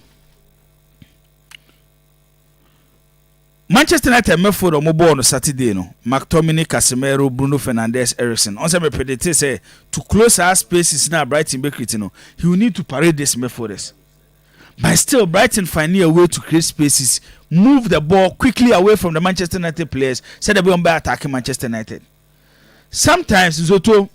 [SPEAKER 8] Manchester United mefo mo ball on Saturday no. McTominay, Casemiro, Bruno Fernandes, Eriksen. On se me predict say to close our spaces na Brighton Bakery no. He will need to parade this methods. But still Brighton finding a way to create spaces, move the ball quickly away from the Manchester United players, so they will be attacking Manchester United. Sometimes Zoto,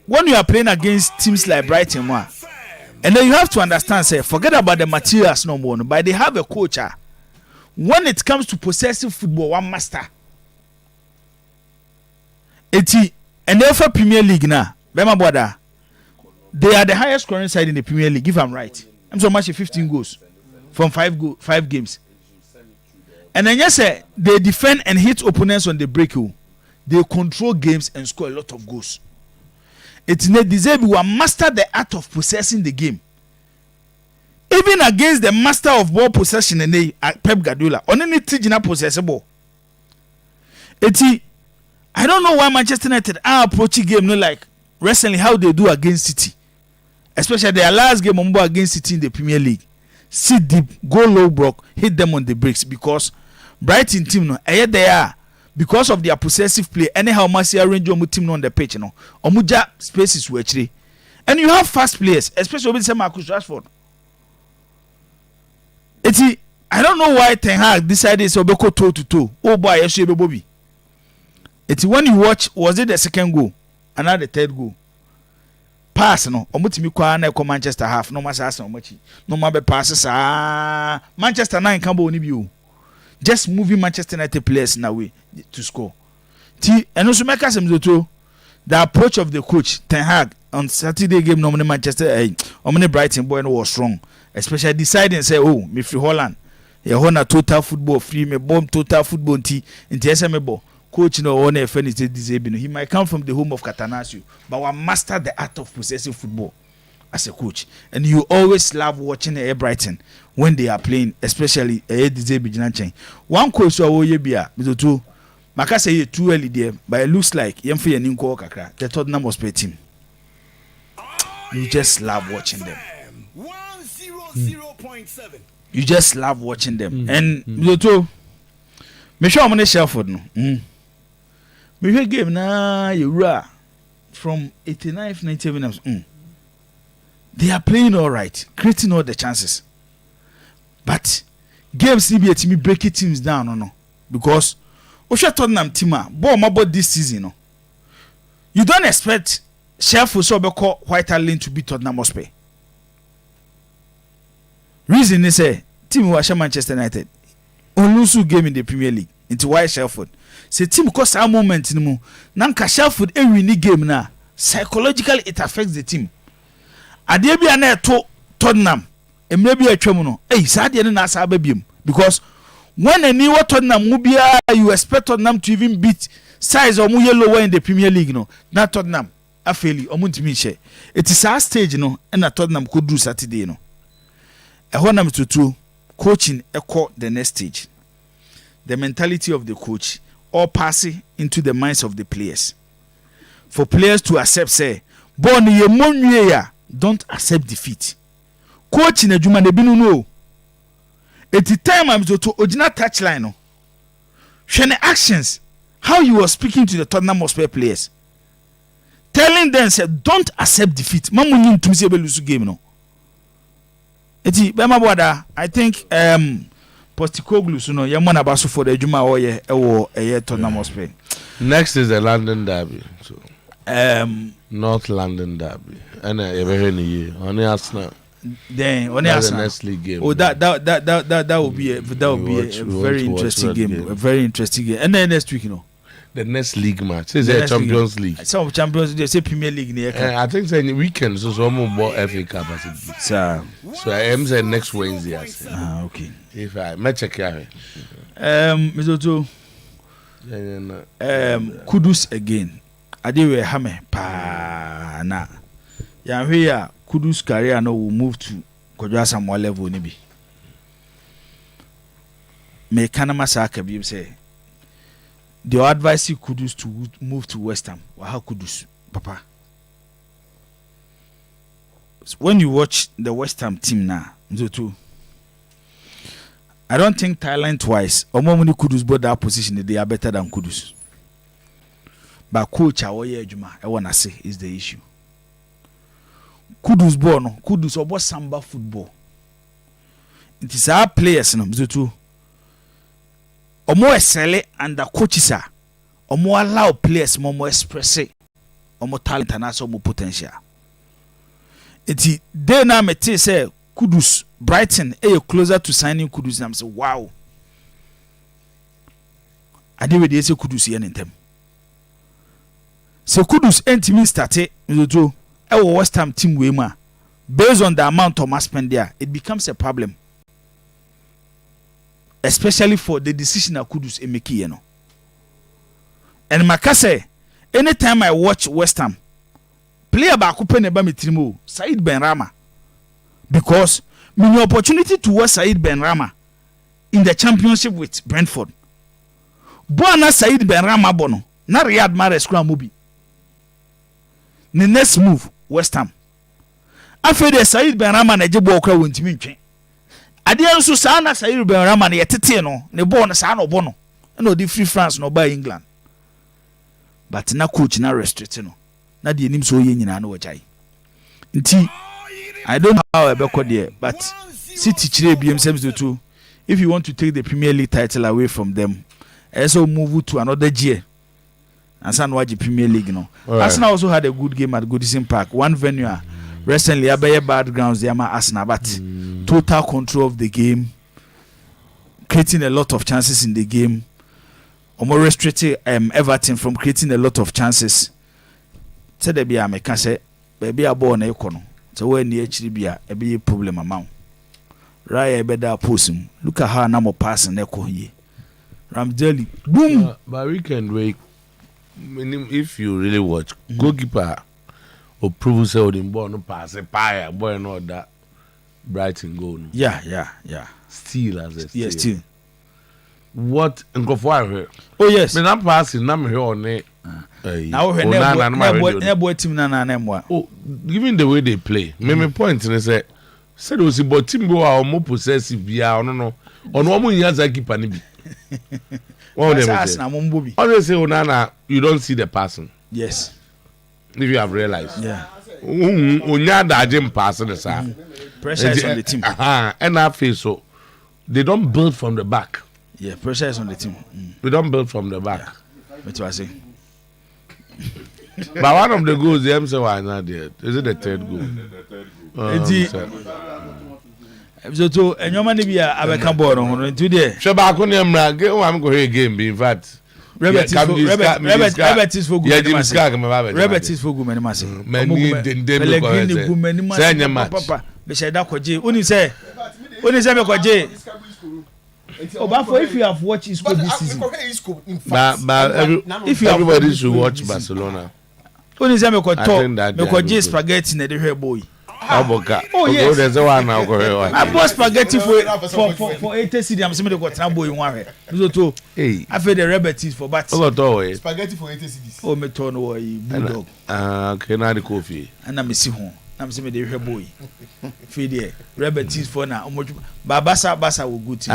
[SPEAKER 8] when you are playing against teams like Brighton, and then you have to understand, say, forget about the materials no more, but they have a coach. When it comes to possessive football, one master. And therefore Premier League now, Bema Boda, they are the highest scoring side in the Premier League, if I'm right. I'm so much 15 goals from 5 games. And then yes, they defend and hit opponents on the break. They control games and score a lot of goals. It's not disabled to master the art of possessing the game. Even against the master of ball possession and Pep Guardiola, on any teaching possessible. I don't know why Manchester United are approaching game no like wrestling how they do against City. Especially their last game against City in the Premier League. Sit deep, go low block, hit them on the breaks because Brighton team no they are because of their possessive play. Anyhow, Marcia range team on the pitch no. Omuja spaces were actually. And you have fast players, especially with Marcus Rashford. I don't know why Ten Hag decided to go toe to toe. Oh boy, yes, Bobby. When you watch, was it the second goal? Another the third goal. Pass no omutimi kwa na ko Manchester half no masa asa omachi no mabe passes Manchester 9 kan bo ni bi o just moving Manchester United players in a way to score. And also make us the approach of the coach Ten Hag on Saturday game normally Manchester Brighton boy was strong, especially deciding say me free Holland a total football free me bomb total football into SMB coach no one is disabled. He might come from the home of Catanasio, but we master the art of possessive football as a coach. And you always love watching Brighton when they are playing, especially disabled. One coach who Oyerepa Maka say too early there, but it looks like Yemfe and Ninko Kakra, the Tottenham Hotspur team. You just love watching them. 100.7. You just love watching them. And Mizoto, me sure I'm on Shelford no. Me hear game na you from 89th 97. They are playing all right, creating all the chances. But games need be a team breaking teams down no because Tottenham team about this season no. You don't expect Sheffield so be call White Hart Lane to beat Tottenham Hotspur. Reason is say team was Manchester United on lose game in the Premier League into why Sheffield. Say team because our moment in mu nanka Sheffield e win game na psychologically it affects the team. Ade bia na to Tottenham e maybe atwam no sad dey na asa babiem because when a new Tottenham you expect Tottenham to even beat size or yellow in the Premier League no not Tottenham afeli omuntimi share it is our stage no and Tottenham could do Saturday no e honam to coaching echo the next stage, the mentality of the coach or passing into the minds of the players for players to accept say born ye monwe don't accept defeat. Coaching adwuma na binu no at the time I'm to original touchline no shene actions how you were speaking to the Tottenham Hotspur players telling them say don't accept defeat mamu nyi ntum se be lose game no eti be maboda I think Postecoglou so no ye mo na ba so for the adwuma oye ewo Tottenham Hotspur. Next
[SPEAKER 1] is the London derby, so North London derby and you be hear ni only Arsenal.
[SPEAKER 8] Then only Arsenal.
[SPEAKER 1] The next league game.
[SPEAKER 8] Oh, that will be a very interesting game. A very interesting game. And then next week,
[SPEAKER 1] the next league match is a Champions League.
[SPEAKER 8] Some Champions League, say Premier League.
[SPEAKER 1] I think it's any weekend, so some more FA Cup. So I am saying next Wednesday.
[SPEAKER 8] Okay.
[SPEAKER 1] If I may check here.
[SPEAKER 8] Mizoto. Kudus again. Adiwe hame pa na. Ya Kudus career no will move to Kodwa Samuel level ni bi. Me kanama saka bi say they advise you Kudus to move to West Ham. How Kudus papa. When you watch the West Ham team now, I don't think talent wise omomuni Kudus both that position they are better than Kudus. But coach awoye adwuma e wanna say is the issue. Kudus born Kudus obo samba football. It is our players no mzutu. Omo excel under coaches are. Omo allow players more express omo talent and also more potential. It they na me say Kudus Brighton closer to signing Kudus and say wow. Ade we dey say Kudus here in them. So Kudus entimi start mzutu West Ham team way ma based on the amount of mass spend there, it becomes a problem, especially for the decision that Kudus emeki no. And makase anytime I watch West Ham player ba kupe ne ba metrimo Said Benrahma because me opportunity to watch Said Benrahma in the championship with Brentford. Bona Said Benrahma bono na Riyad Mahrez kura mobi. The next move West Ham. After the Said Benrahma na jebo okra wontimi ntwe. Ade nso saa na Said Benrahma na yetete no ne ball na saa na obo no. Na odi free France no ba England. But na coach na restrict no. Na de enim so ye nyina na wachai. Nti I don't know how I be called there, but City chire biem seems to too. If you want to take the Premier League title away from them, also move to another year. And San Waji Premier League, Right. Arsenal also had a good game at Goodison Park. One venue, recently, Abaye bad grounds, they are Arsenal, but total control of the game. creating a lot of chances in the game. Omo restricted Everton from creating a lot of chances. Said there be a make say baby a ball na ekono. So when the actually be a be problem amount. Raya better post him. Look at how number passing neko here. Ramsdale boom.
[SPEAKER 1] But weekend week, if you really watch, goalkeeper or prove say odin ball no pass a pie boy no that Brighton goal.
[SPEAKER 8] Yeah.
[SPEAKER 1] Still as a
[SPEAKER 8] Yes, still.
[SPEAKER 1] What nkofo
[SPEAKER 8] Oh yes.
[SPEAKER 1] Me na passing na me here on it.
[SPEAKER 8] Now we team na.
[SPEAKER 1] Oh, given the way they play, me point in say those about team go are more possessive bia no ono mo nya za keeper ni bi. What they say? Always say Onana, you don't see the person.
[SPEAKER 8] Yes.
[SPEAKER 1] If you have realized.
[SPEAKER 8] Yeah.
[SPEAKER 1] Onya da jim passing the side.
[SPEAKER 8] Pressure is on the team.
[SPEAKER 1] And I feel so they don't build from the back.
[SPEAKER 8] Yeah, pressure is on the team.
[SPEAKER 1] We don't build from the back.
[SPEAKER 8] What do I say?
[SPEAKER 1] But one of the goals, the MC why not there? Is it the third goal?
[SPEAKER 8] So enyoma ni bia abeka ball no hono ntu de
[SPEAKER 1] hwe ba ko ne mra ge o am go here game in fact
[SPEAKER 8] Rebetis for good.
[SPEAKER 1] Rebetis
[SPEAKER 8] for good many mass.
[SPEAKER 1] Many
[SPEAKER 8] Pellegrini go many mass. Papa be say da kwaje oni say me kwaje. But for if you have watched his school this season.
[SPEAKER 1] But if everybody should watch Barcelona.
[SPEAKER 8] Oni say me kwaje spaghetti na de hwe boy.
[SPEAKER 1] Oh yes. There's one now go here.
[SPEAKER 8] I bought spaghetti for 80 cedi. I'm saying they got na boy one. So to I feel the Rebetis for but
[SPEAKER 2] spaghetti for 80 cedis.
[SPEAKER 8] Oh me turn boy bulldog.
[SPEAKER 1] Okay, na the coffee.
[SPEAKER 8] And I see home. I'm saying they hwe boy. Feed there. Rebetis for na Basa will good team.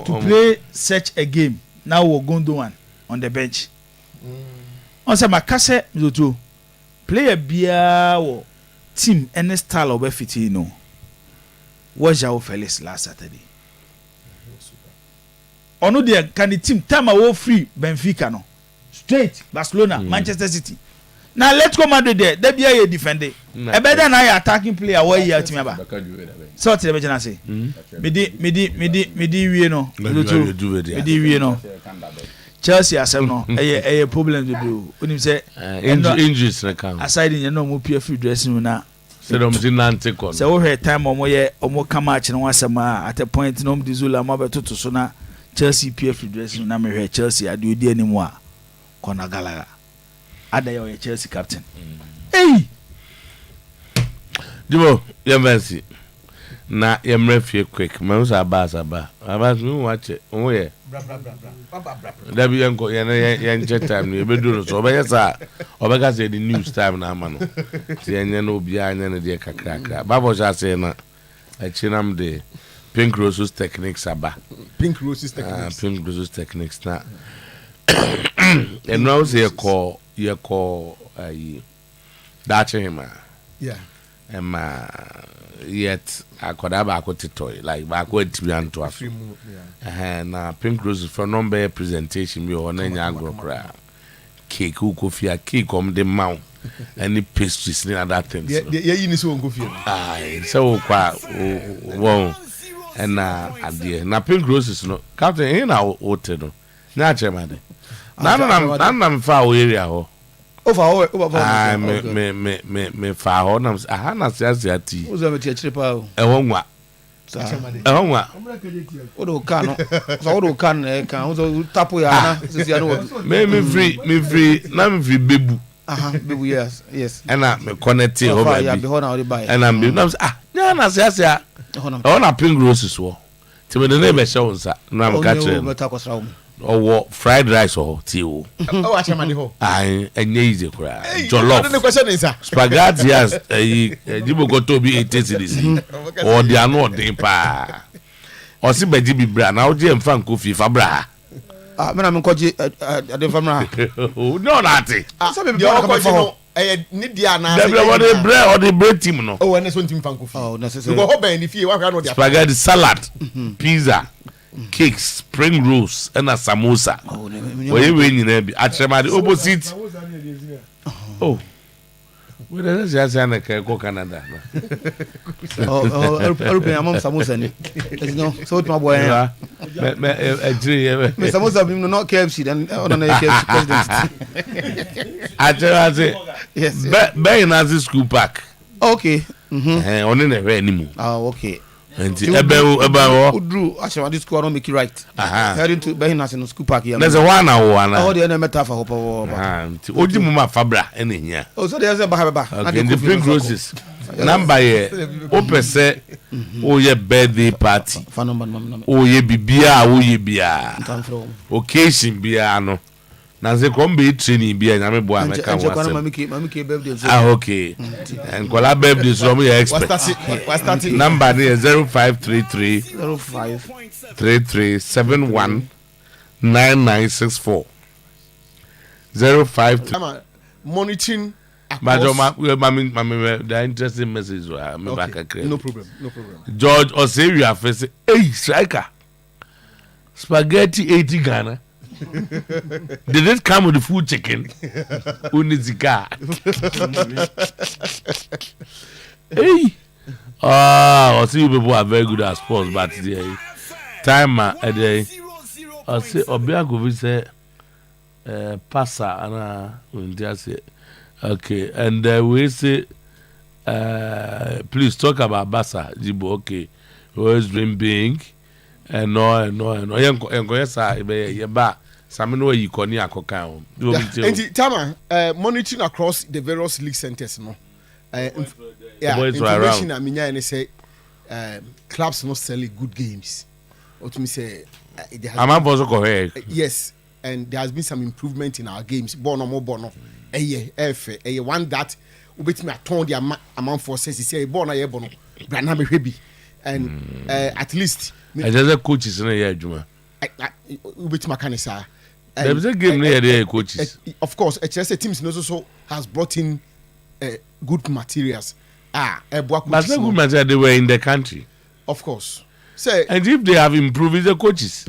[SPEAKER 8] To play such a game. Now we're going to one on the bench. On say makase to play a beer team any style of FT no. Was João Felix last Saturday? Ono the can the team time away free Benfica no. Straight Barcelona, Manchester City. Now let's go Madrid there. They be a defender. A better now attacking player where you team aba. So what the better say? Medi we no. Medi we no. Chelsea asem no a problem to do. When you say
[SPEAKER 1] injuries na come.
[SPEAKER 8] Aside in no mo pure free dressing na.
[SPEAKER 1] Say them did not take on.
[SPEAKER 8] So we time omo come match no wasema at a point no di Zula ma beto to so na Chelsea pure free dressing na me Chelsea adu di animu a kona galaga. Ada your Chelsea captain. Hey.
[SPEAKER 1] Dibo, yembensi. Na yemre fie quick. Me usa aba. Aba nu watch it. Oh yeah. Bra. Da bi yanko yan time no ebedu no so obeye sa obeka say the news time na ama no. Ti enye no obi anya na de kakra. Babo sha say na achinam de Pink Roses techniques aba.
[SPEAKER 2] Pink Roses
[SPEAKER 1] techniques na. And now say you call dache him.
[SPEAKER 2] Yeah.
[SPEAKER 1] Yet I could have a toy like back with to to a and Pink Roses for number presentation me on any agro crowd. Cake who coffee cake on the mount and the pastries and that thing.
[SPEAKER 2] Yeah, you need to go for
[SPEAKER 1] aye, so quite well and na Pink Roses no captain in our hotel na chairman. Nam fa area ho.
[SPEAKER 4] Over.
[SPEAKER 1] Me fa ho nam aha na sia ti.
[SPEAKER 4] Uzo me ti chire pa o.
[SPEAKER 1] E wonwa.
[SPEAKER 4] Odo kan no. So odo kan kan uzo tapo ya na sisi ya no.
[SPEAKER 1] Me free na me free bebu.
[SPEAKER 4] Aha, bebu yes.
[SPEAKER 1] And me connect ho ba.
[SPEAKER 4] Ya be ho na o buy.
[SPEAKER 1] And am be nam nya na sia. Ho na Pink Roses wo. Ti me ne be show nsa. Na am ka chire. Or fried rice or tea. Oh,
[SPEAKER 2] I shall money ho.
[SPEAKER 1] I easy cry. Jollof.
[SPEAKER 2] The question is,
[SPEAKER 1] spaghetti has you go to be 80 cedis. Or they are not they pa. Or see by GB brand. Now, Jim Fan Coffee Fabra.
[SPEAKER 4] Man, I'm going to
[SPEAKER 1] no, Natty.
[SPEAKER 2] Nidiana.
[SPEAKER 1] The bread or the bread team. No,
[SPEAKER 2] oh, and that's one team Fan Coffee. Oh, necessarily. If you want
[SPEAKER 1] spaghetti salad, pizza. Cakes, spring rolls, and a samosa. Where you win in every actually opposite. Oh, We don't just go Canada.
[SPEAKER 4] European among samosa ni. No, so my boy. Samosa be not KFC then on an KFC president.
[SPEAKER 1] I tell you, yes. Be in as school pack.
[SPEAKER 4] Okay.
[SPEAKER 1] On in a anymore.
[SPEAKER 4] Oh, okay.
[SPEAKER 1] And about
[SPEAKER 4] Drew, actually, this school don't make it right. Heading to Behin National School Park here.
[SPEAKER 1] There's a 1 hour one.
[SPEAKER 4] Oh, the enemy tough for
[SPEAKER 1] Ojimuma Fabra, any here.
[SPEAKER 4] Oh, so there's a bahaba.
[SPEAKER 1] Okay, the pink roses. Number ye, open say, oh, your birthday party. Oh, ye bibia, oh, ye bia. Occasion biano. Nanze kombe training bia nyame bo ameka wase.
[SPEAKER 4] Mami birthday.
[SPEAKER 1] Okay. And kola birthday so me expert. Number is 0533 3371 9964. 05.
[SPEAKER 2] Monitoring.
[SPEAKER 1] Mami, the interesting message me back a
[SPEAKER 2] no problem.
[SPEAKER 1] George Osewia face, hey striker. Spaghetti 80 Ghana. Did it come with the food chicken? Unizika. Hey. I see you people are very good at sports, but the time a day. I say Obiago we say passa and I say okay, and we say please talk about Bassa Jibo. Okay, always dream big and no. Yes, I Samino you koni akoka.
[SPEAKER 2] And Tama monitoring across the various league centers, no. Information I mean and say clubs not selling good games. Or to me say yes, and there has been some improvement in our games. Bono. One that ubet me aton the amount for says he say bono ye bono. Brana me hebi. And at least
[SPEAKER 1] I just coaches in a year, Juma.
[SPEAKER 2] Ubet makanisa.
[SPEAKER 1] There's a game near the coaches.
[SPEAKER 2] Of course, HSA teams also has brought in good materials.
[SPEAKER 1] But the good material they were in the country.
[SPEAKER 2] Of course. Say,
[SPEAKER 1] and if they have improved the coaches.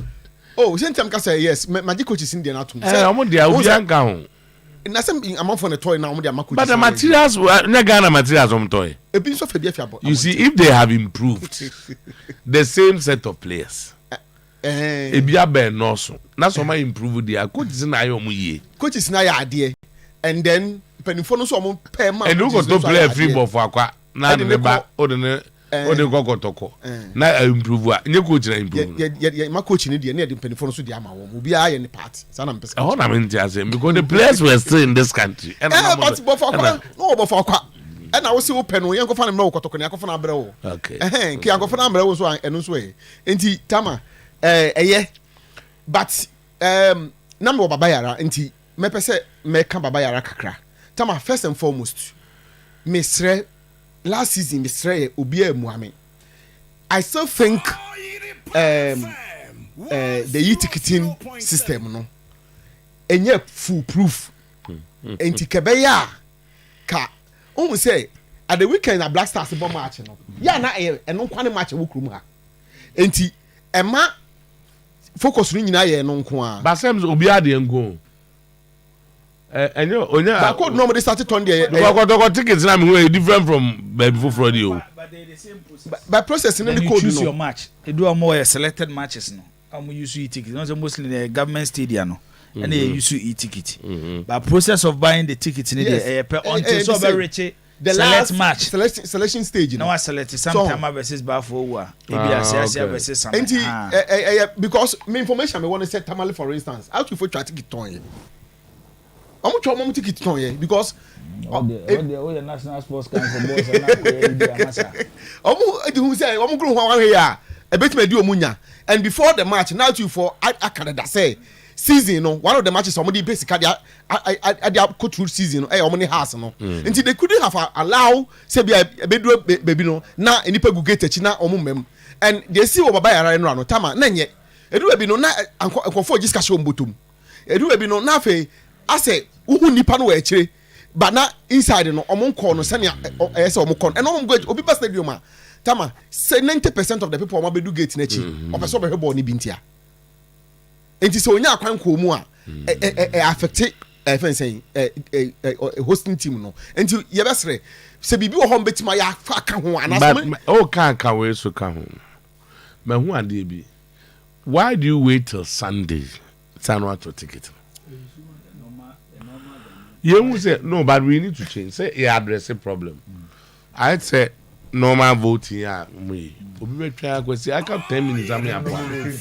[SPEAKER 2] Oh, same time can say yes. Magic coaches in the anatomy.
[SPEAKER 1] I'm on the Audian.
[SPEAKER 2] I'm for the toy now.
[SPEAKER 1] But the materials were not Ghana materials on toy. You see, if they have improved the same set of players. Ebia be no so na so ma improve dia coaches na ayo mu ye
[SPEAKER 2] coaches na ya ade and then penifo no so mo pay man
[SPEAKER 1] and you go to play free ball for akwa na de ba o de kokotoko na improve a nye coach na improve
[SPEAKER 2] ya ma coach ni de na de penifo no so de ama wo obi a ye ne part sana mpesa
[SPEAKER 1] e ho na me ntia because the players were still in this country
[SPEAKER 2] and but for akwa no but for akwa and I was so open no yanko fa na me kokotoko na yakofo na abre wo
[SPEAKER 1] okay
[SPEAKER 2] ki yakofo na abre wo so eno so e enti Tama but number baba yara nti me pese me ka baba yara kakra Tama first and foremost mesre last season mesre obi amuame I still think the e-ticketing system no enye foolproof nti kebeya ka o say at the weekend na Black Stars bomb match no ya na eno kwane match wo krum ha nti ema focus ni nyina ye no nko a
[SPEAKER 1] Basems obi ade ngo enyo onya
[SPEAKER 2] ba code normally started on there
[SPEAKER 1] the tickets na me different from before Friday o
[SPEAKER 8] but they the same process
[SPEAKER 2] by process in the code
[SPEAKER 8] choose your match they do more selected matches no use e-ticket no mostly the government stadium no and they use e-ticket but process of buying the tickets in the until so very rich the select match
[SPEAKER 2] selection stage
[SPEAKER 8] no I select Sometymer versus Bafo versus something
[SPEAKER 2] because me information me want to say Tamale for instance how to for ticket ton I'm try ticket ton because
[SPEAKER 8] the national sports council boss and
[SPEAKER 2] who say I'm go one here a bit me do omunya and before the match now to for Canada say season no one of the matches somebody basically I go through season no how many house no until they couldn't have allow say be bedro baby no na enipa gugate chi na omumem and they see what baba yara no Tama na nye edu baby no na ankofo discussion mbotom edu baby no na fe ase uhu nipa no we kire but na inside no omonko no sene say omonko and omon go obi pass stadium ma Tama say 90% of the people omo bedu gate na chi opeso be hwebo ni bintia enti so onya akwan ko mu a affect say hosting team no until you best say bibi wo hom betima ya fa ka ho anasem
[SPEAKER 1] o kan we so ka ho ma hu ade bi why do you wait till Sunday to ticket you say no but we need to change say you address the problem I say normal voting ya me obi betwa kwesi I can 10 minutes am ya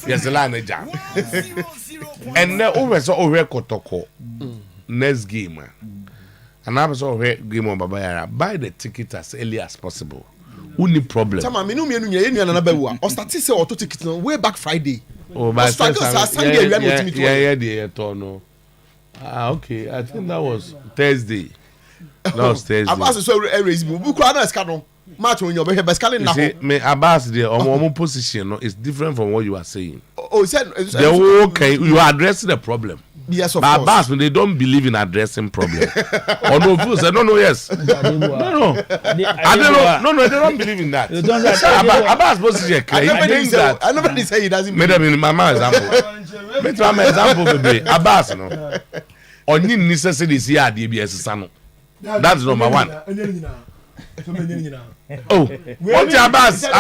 [SPEAKER 1] yes la na jam and now over so over kotoko next game and I so over game on baba yara buy the ticket as early as possible only problem
[SPEAKER 2] tama me no me enu na ba wu o start say auto ticket way back Friday
[SPEAKER 1] oh by
[SPEAKER 2] Sunday we are not
[SPEAKER 1] yeah no okay I think that was Thursday that was Thursday
[SPEAKER 2] Abbas so raise me bu kura na ska no match on your be bascali na ho
[SPEAKER 1] me Abbas the omo position no is different from what you are saying
[SPEAKER 2] said
[SPEAKER 1] the okay you are addressing the problem.
[SPEAKER 2] Yes, of
[SPEAKER 1] but
[SPEAKER 2] course.
[SPEAKER 1] Abbas, they don't believe in addressing problem. Or no, fools say no, yes. No, I don't know. No, they don't believe in that. Abbas position.
[SPEAKER 2] I never say he doesn't.
[SPEAKER 1] Made in my man example. Make my example, baby. Abbas, no. Only necessity see a DBS sano. That's number one. Oh, what Abbas? Or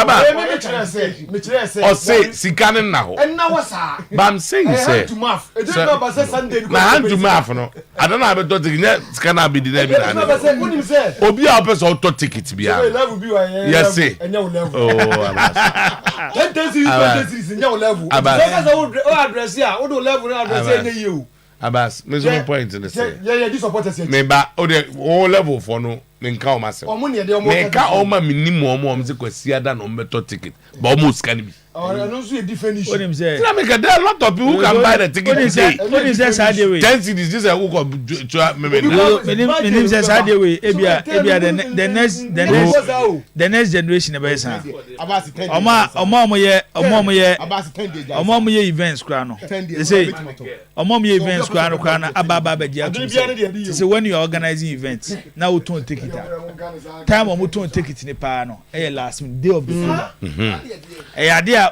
[SPEAKER 1] say Sikanen now. But I'm saying, say, my hand to math, no. I don't know how to take it. Can I be the name? Obi Abbas auto ticket be. Yes, say. Oh, Abbas, me so point in the say.
[SPEAKER 2] This supporters.
[SPEAKER 1] Me ba o de o level for no me nka o myself. Me ka o ma minimum o me kwesi ada no meto ticket. But almost can be.
[SPEAKER 2] No so a different issue.
[SPEAKER 1] What him say? There are a lot of people who can buy the ticket today.
[SPEAKER 8] What is that side way?
[SPEAKER 1] 10 cities this who come
[SPEAKER 8] me name say side way. Ebia the next generation e be san. Omo ye events kra no. They say omo ye events kra no na ababa beji atum. Say when you are organizing events, now we turn ticket. Time omo turn ticket ni pa no. E last day of the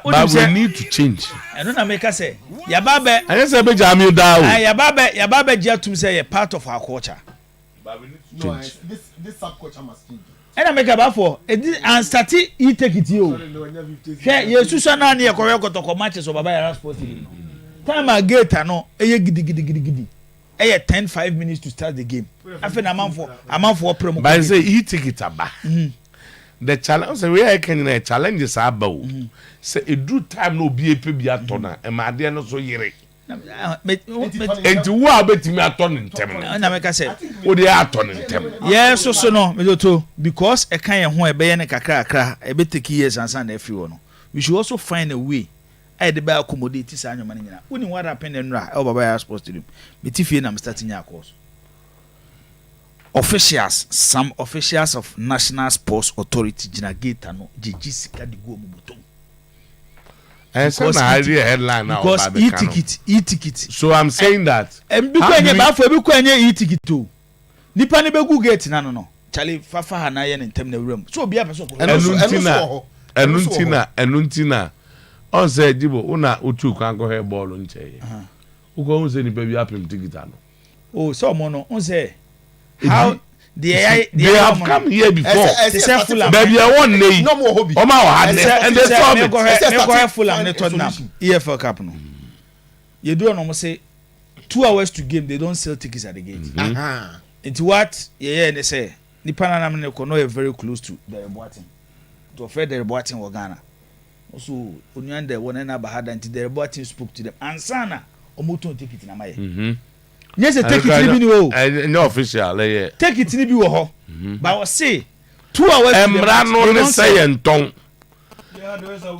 [SPEAKER 1] but we need to change.
[SPEAKER 8] I don't know make us say yababe
[SPEAKER 1] I say be jam you down.
[SPEAKER 8] Yababe jiatum say a part of our culture.
[SPEAKER 1] But we need to change.
[SPEAKER 2] This subculture must change.
[SPEAKER 8] And I make about for and start e take it you. Share yesu sana na yakore kotoko matches of baba yara sports team. Time a gate no eye gidi. 10-5 minutes to start the game. Afi na man for promo.
[SPEAKER 1] But say e take it aba. The challenge say we are can challenges aba. Say a do time no be atona e ma de no so yere. Enti wo abetimi atona ntem.
[SPEAKER 8] Na make say
[SPEAKER 1] wo de atona ntem.
[SPEAKER 8] Yes so no me to because e kan ye ho e be ye ne kakra e be take years ansan na every one. We should also find a way I de ba accommodate sa anyoma ne nyina. Woni what happen en ra e baba ya sports stadium. Me tifie na me starting your course. Some officials of National Sports Authority Jinageta no jijisika di go mubuto.
[SPEAKER 1] And so na idea headline now
[SPEAKER 8] because e-ticket.
[SPEAKER 1] So I'm saying that
[SPEAKER 8] and because you ba for be kwanye e-ticket to. Nipa ne begu gate na no. Chale fafa ha na ye ntem na wuram. So obi apeso ko.
[SPEAKER 1] Enuntina. On say Jibo una utu kan go he ball nche. Uko un say nipa bi apem ticket no.
[SPEAKER 8] Oh so mo no un say how they
[SPEAKER 1] have come here before. Baby, I want name.
[SPEAKER 2] No more hobby.
[SPEAKER 1] And they saw me.
[SPEAKER 8] Go have full and Tottenham. EFL Cup no. You do no say 2 hours to game. They don't sell tickets at the gate. Into what? Yeah, they say. Nipa na me ko no very close to the reporting. To offer the reporting wa Ghana. Also, Onyanda one na bahada until the reporting spoke to them. Ansana omoto ticket na maye. Yes, take it ni wo.
[SPEAKER 1] No official yeah.
[SPEAKER 8] Take it ni bi wo ho. But I say 2 hours
[SPEAKER 1] Emra no ne say enton.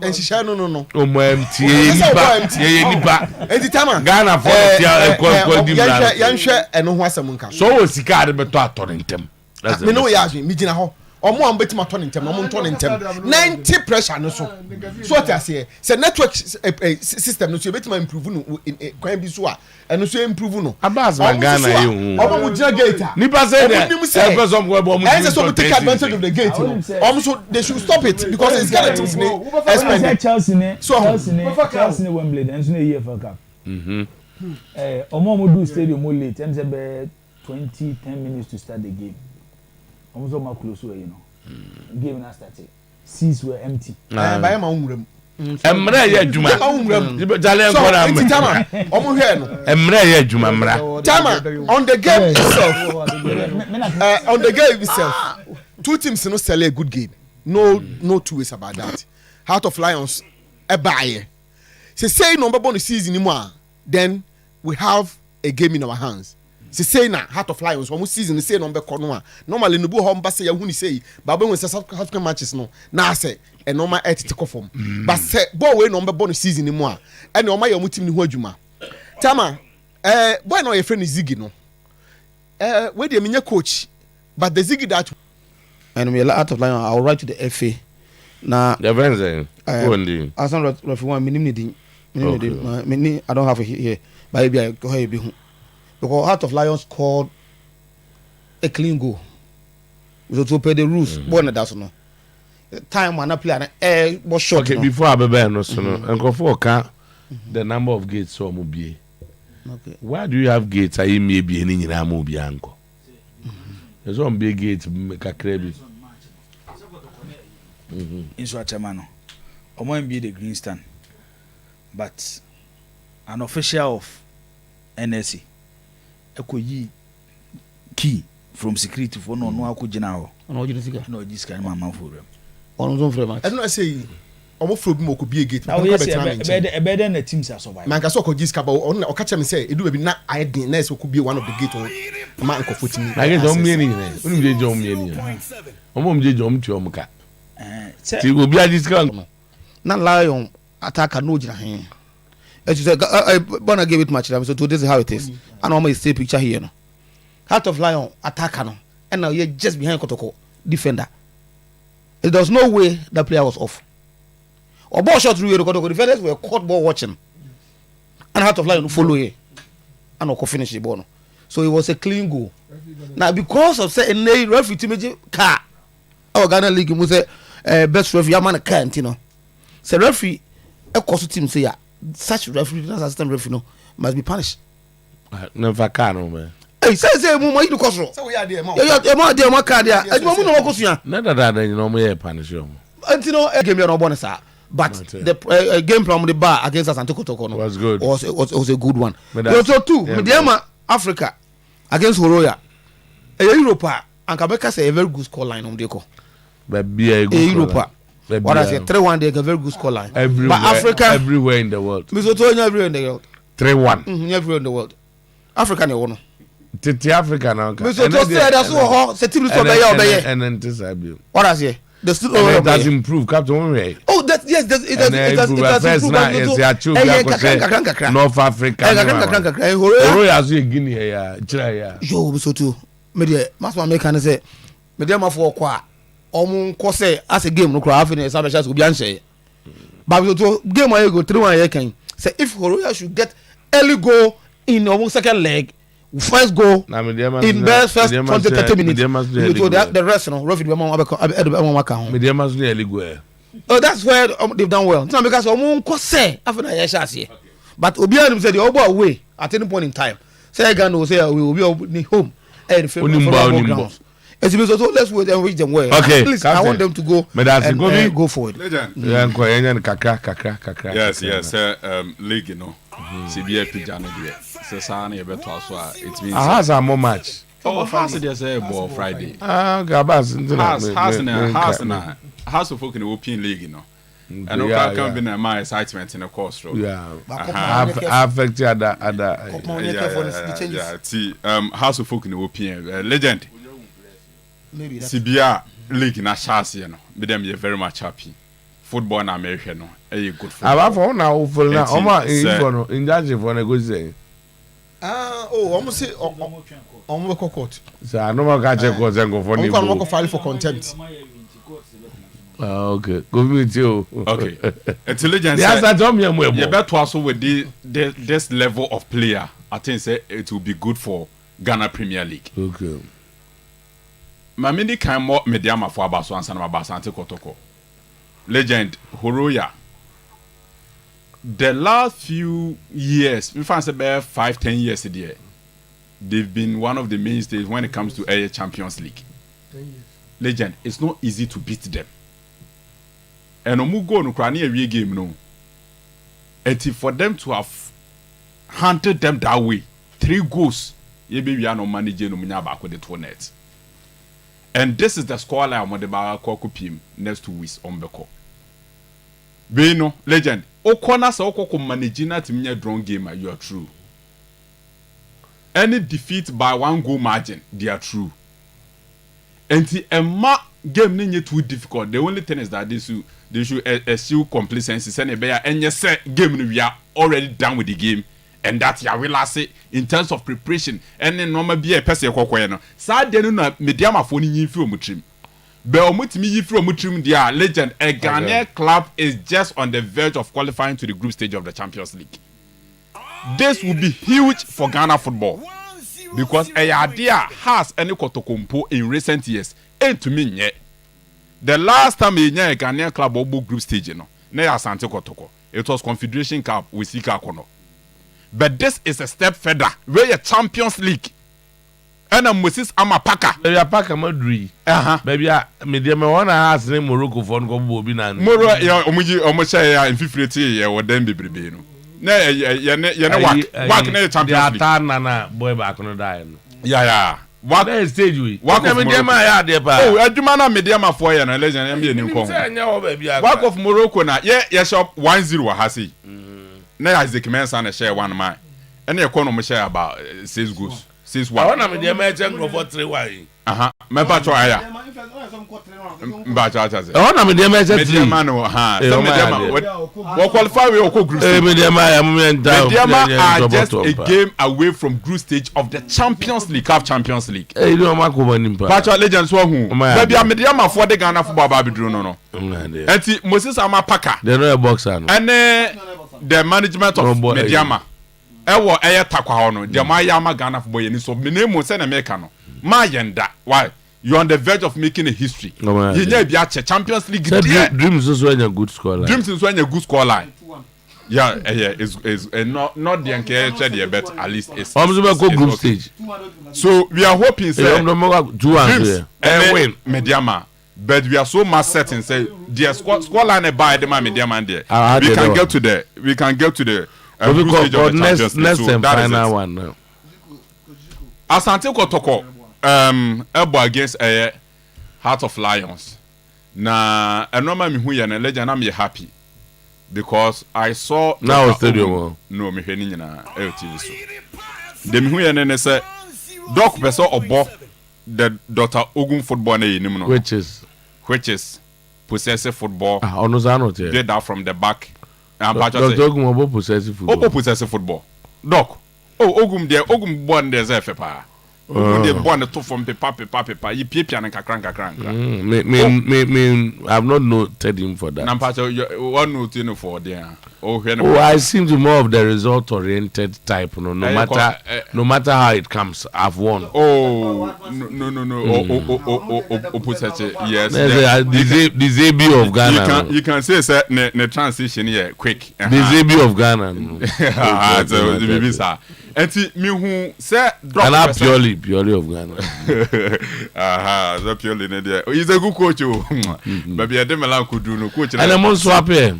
[SPEAKER 2] And she shall no.
[SPEAKER 1] Omo MT nipa.
[SPEAKER 2] Enti tama.
[SPEAKER 1] Ghana for the
[SPEAKER 2] di bra. Yanhwe eno ho asem nka.
[SPEAKER 1] So wo sika ade beto atọ ntem.
[SPEAKER 2] Me no ya mi gina ho. Omo am betima to ntem, omo to ntem. 90 pressure no so. So what I say, say network system no so betima improve no kwan bi so a eno so improve no.
[SPEAKER 1] Abbas Ghana you.
[SPEAKER 2] Omo mu gina gate.
[SPEAKER 1] Nipa say there. Person go omo.
[SPEAKER 2] And so take advantage of the gate. Omo so they should stop it because it's gonna take
[SPEAKER 8] Chelsea ne Wembley and so EFL Cup. Omo do stadium more late. And say 10 minutes to start the game. Almost my close way, you know. Game not started. Seats were empty.
[SPEAKER 2] By my own room.
[SPEAKER 1] Emre ye adwuma. Jale nkora am.
[SPEAKER 2] Tama. Omo hwe no.
[SPEAKER 1] Emre ye adwuma mra.
[SPEAKER 2] Tama on the game itself. On the game itself. Two teams no sell a good game. No two ways about that. Heart of Lions e buy. Say number one season anymore. Then we have a game in our hands. Say na Heart of Lions one season say number kono normally no bu ho mba say ya hu ni say ba when say South matches no na say a normal 8 take form but say ball we number one season ni mu a e na o ma ya mu team ni ho adwuma Tama boy no your friend Ziggy no we dey menye coach but the Ziggy that
[SPEAKER 4] and we Heart of Lions I'll write to the FA na
[SPEAKER 1] the friends who ndi
[SPEAKER 4] Asan referee one minim ni I don't have it here but maybe I go here be hu because Heart of Lions scored a clean goal. We to pay the rules. Born that's no. Time when I play was short.
[SPEAKER 1] Okay, before I be no so no. Enko for ka the number of gates so mo bie.
[SPEAKER 4] Okay.
[SPEAKER 1] Why do you have gates? Ayi me bie ni nyina mo bie anko. There's one big gate kakra bi.
[SPEAKER 8] In Sometymer no. Omo be the green stand. But an official of NSC ekoyi key from security for no akugina ho
[SPEAKER 4] no ojisika
[SPEAKER 8] no ojisika mama for them
[SPEAKER 4] on zone frame
[SPEAKER 2] I don't say omo fro bi mo ko be gate
[SPEAKER 8] na we say be na teams are survive
[SPEAKER 2] man ka so ko gisika ba on o ka chem say edu be na ayedin na so ko be one of the gate on man ko fotimi
[SPEAKER 1] na get on me ni unu je jom me ni omo mje jom tu omo ka ti obi gisika
[SPEAKER 4] na lion attacker no ojina hen as you said Bona gave it much so this is how it is and almost see picture here no Heart of Lion attacker no and now you're just behind Kotoko defender. There's no way that player was off or ball shot through Kotoko defenders were caught ball watching and Heart of Lion follow here and no finish the ball. So it was a clean goal. Now because of say a referee to car our Ghana league we say best referee man can't you know say referee a cost team say such referee as assistant referee no must be punished.
[SPEAKER 1] Never can no man.
[SPEAKER 4] Hey say mo mo you cause
[SPEAKER 2] so we are there mo.
[SPEAKER 4] You mo there mo card there. Adimo mo no cause
[SPEAKER 1] na that you know me punish you.
[SPEAKER 4] Until no game no bonus but the game from the bar against Asante Kotoko no
[SPEAKER 1] was good.
[SPEAKER 4] Was a good one. So too Mediama Africa against Horoya. Europe and Kabeka say a very good score line on the ko.
[SPEAKER 1] But be a good
[SPEAKER 4] Europe. What I say 3-1 they a very good score line.
[SPEAKER 1] Everywhere,
[SPEAKER 4] but Africa
[SPEAKER 1] everywhere in the world.
[SPEAKER 4] Everywhere in the world.
[SPEAKER 1] 3-1.
[SPEAKER 4] Everywhere in the world. Africa no one.
[SPEAKER 1] Titi Africa now.
[SPEAKER 4] That's so set team so be
[SPEAKER 1] and then this I be.
[SPEAKER 4] What I say? The still
[SPEAKER 1] it has improved Captain Way.
[SPEAKER 4] Oh that yes it has improved.
[SPEAKER 1] North Africa. Horoya as you Guinea here.
[SPEAKER 4] Yo so too. Media must make can say media ma for kwa omun ko say as a game no cry half in the Sabbath will be answer. But to game where you go 3-1 here can say if Horoya should get early goal in our second leg, first goal in best first 20-30 minutes. The rest no referee
[SPEAKER 1] Media must be early goal.
[SPEAKER 4] Oh that's where they've done well. Now because omun ko say after na yes here. But Obianim said the over away at any point in time. Say Ghana will say we will be home and from grounds. So let's wait and reach them well.
[SPEAKER 1] Okay,
[SPEAKER 4] please, I want them to go and go forward.
[SPEAKER 5] Legend. Yes. League, you know. CBA Pijano here. So Sani beto also it means.
[SPEAKER 1] Has a more match.
[SPEAKER 5] Oh, has it just a ball Friday.
[SPEAKER 1] Gabas.
[SPEAKER 5] House of Folk in the European League, you know. And no can be my excitement in the course road.
[SPEAKER 1] Yeah. Affect other.
[SPEAKER 5] House of Folk in the European legend. Maybe CBA League na chance, you know. Be them very much happy. Football in America, no. A good football.
[SPEAKER 1] I'm for now. For now, in that for a good say.
[SPEAKER 2] Almost say almost court.
[SPEAKER 1] So I no more catch a court and go for
[SPEAKER 2] you. I'm file for contempt.
[SPEAKER 1] Okay, go with you.
[SPEAKER 5] Okay, intelligence.
[SPEAKER 1] Yes, I told me I'm
[SPEAKER 5] you better also with this level of player. I think say it will be good for Ghana Premier League.
[SPEAKER 1] Okay.
[SPEAKER 5] Mamini can more mediama for Barcelona and Asante Kotoko. Legend Horoya. the last few years, in fact, about 5-10 years there, they've been one of the mainstays when it comes to a Champions League. Legend, it's not easy to beat them. And Omu go no krani a game no. And for them to have hunted them that way, 3 goals, you be no manager no munya back with the 2 nets. And this is the scoreline of the Bakopim next 2 weeks on Beko. Beno, legend, Okona sa Okoko managing that munya drawn game, you are true. Any defeat by 1 goal margin, they are true. And the game ninja too difficult. The only thing is that they should eschew complacency. And you say game we are already done with the game, and that ya will say in terms of preparation. And then normal be a person kokoeno. Sad they no medium phone in from mutrim. But omutimi from mutrim dia legend. A Ghanaian club is just on the verge of qualifying to the group stage of the Champions League. This will be huge for Ghana football. Because a idea has any kotokompo in recent years. And to me, yeah. The last time a Ghanaian club obo group stage, no, Asante Kotoko. It was Confederation Cup with Sika Kono. But this is a step further. We're a Champions League. And a Moses Amapaka.
[SPEAKER 1] Maybe a Paka Madri. Maybe a medium one has name Morocco for Gombo Binan.
[SPEAKER 5] Moro, ya, Omocha in 50 or then be Bribino. Ne, ya work na Champions League.
[SPEAKER 1] Nana boy back on die.
[SPEAKER 5] Yeah.
[SPEAKER 1] What is stage we? What of Morocco?
[SPEAKER 5] Oh, Adumana Mediama for ya na legend NBA ni Congo. Work of Morocco na yeah shop 1-0 hasi. Na Isaac Mensah na share 1 man. And you kono share about 6 goals. 6-1.
[SPEAKER 1] I want to mediama change for 3-1.
[SPEAKER 5] Me pa cho aya. Mba cha cha.
[SPEAKER 1] I want to mediama
[SPEAKER 5] no we qualify we go group stage.
[SPEAKER 1] Mediama
[SPEAKER 5] are just a game away from group stage of the Champions League, CAF Champions League.
[SPEAKER 1] You know ma ko manimpa.
[SPEAKER 5] Pacho legends wo hu. Baby mediama for the Ghana football ba bidru no. Enti Moses Amapaka.
[SPEAKER 1] They know a boxer no.
[SPEAKER 5] And the management of mediama. Ewo takwa ho no. The ma ya ma Ghana football ye ni so me name say na make no. Ma yenda. Why? You're on the verge of making a history. You know, Champions League.
[SPEAKER 1] Dreams is when a good scoreline.
[SPEAKER 5] Dreams is when a good scoreline. Yeah, is not the NKH, but at least it's.
[SPEAKER 1] Group stage.
[SPEAKER 5] So we are hoping say
[SPEAKER 1] Dreams
[SPEAKER 5] win Mediama, but we are so much certain say the scoreline by the man Mediama there. We can get to the group stage of the Champions League.
[SPEAKER 1] Next and final one now.
[SPEAKER 5] Asante Kotoko. Ebo against a Heart of Lions. Na enoma mi hu ye na legend am ye happy because I saw
[SPEAKER 1] now stadium
[SPEAKER 5] no me hwani nyina LTV so. Dem hu ye na say doc person obo the Dr. Ogun football na yenim no which is possessive football.
[SPEAKER 1] Ono za no te.
[SPEAKER 5] Did that from the back. And
[SPEAKER 1] Dr. Ogun obo possessive football.
[SPEAKER 5] Obo possessive football. Doc. Oh Ogun there Ogun born there ze fepa. They born the two from paper. You pay and kakran.
[SPEAKER 1] I've not noted him for that.
[SPEAKER 5] Nampacho, one note for there.
[SPEAKER 1] I seem to more of the result-oriented type. No matter how it comes, I've won.
[SPEAKER 5] Oh no. Yes.
[SPEAKER 1] The ZB of Ghana.
[SPEAKER 5] You can say the transition here quick.
[SPEAKER 1] The ZB of Ghana.
[SPEAKER 5] So the baby sir. Enti mi hu say
[SPEAKER 1] drop and purely of Ghana.
[SPEAKER 5] So purely ne there. He's a good coach o. Baby Milan could do no coach.
[SPEAKER 1] And I'm on swap here.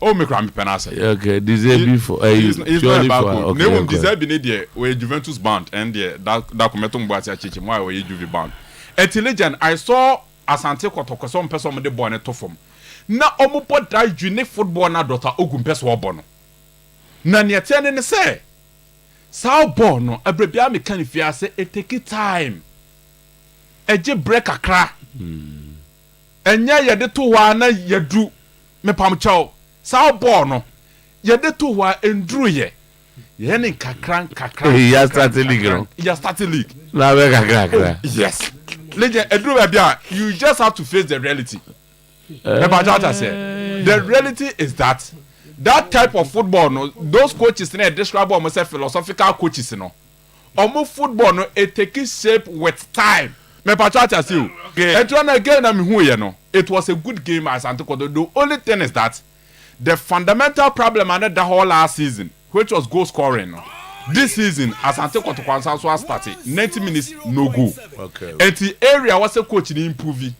[SPEAKER 5] Oh me cram penasa.
[SPEAKER 1] Okay, deserve for
[SPEAKER 5] he's not about okay. No one deserve ne there. We Juventus band and there that commentum boat chichi why we Juve band. Enti legend I saw Asante Kotoko some person me dey born to form. Na omo that unique football na Dr. Ogun person obo no. Na ne tiane ne say sao ball no abrebia me kan fia say it take time eje break akra enya ye de to wa na yadu me pam chaw sao ball no ye de to wa enduru ye ne kakran
[SPEAKER 1] ya start league na we kakra
[SPEAKER 5] yes legend enduru bia you just have to face the reality remember what I said the reality is that type of football no those coaches na describe am say philosophical coaches no omo football no it takes shape with time me patrata see you and one again na me hu ye no it was a good game as Antico. The only thing is that the fundamental problem under the whole last season, which was goal scoring. This season, as Ante Kotoko Ansanso started, 90 minutes no goal.
[SPEAKER 1] Okay.
[SPEAKER 5] And the area was a coach in improving.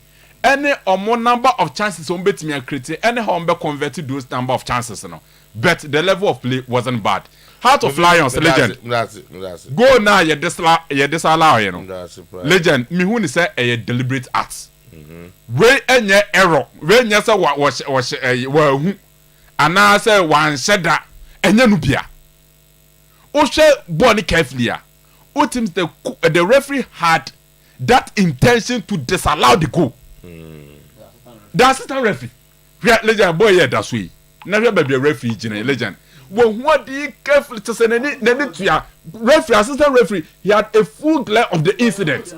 [SPEAKER 5] Any or more number of chances on betting and creating any home converted those number of chances, but the level of play wasn't bad. Heart of Lions, legend.
[SPEAKER 1] That's it.
[SPEAKER 5] Go now, you disallow, legend. Me who say a deliberate act. We any error. We any say what was and I say one said that and then Nubia. Oshe Bonnie carefully. Teams the referee had that intention to disallow the goal. The assistant referee. Legend boy, yeah, that's we. Never be a referee, legend. Well, what do you carefully to say? Referee, assistant referee, he had a full glare of the incident.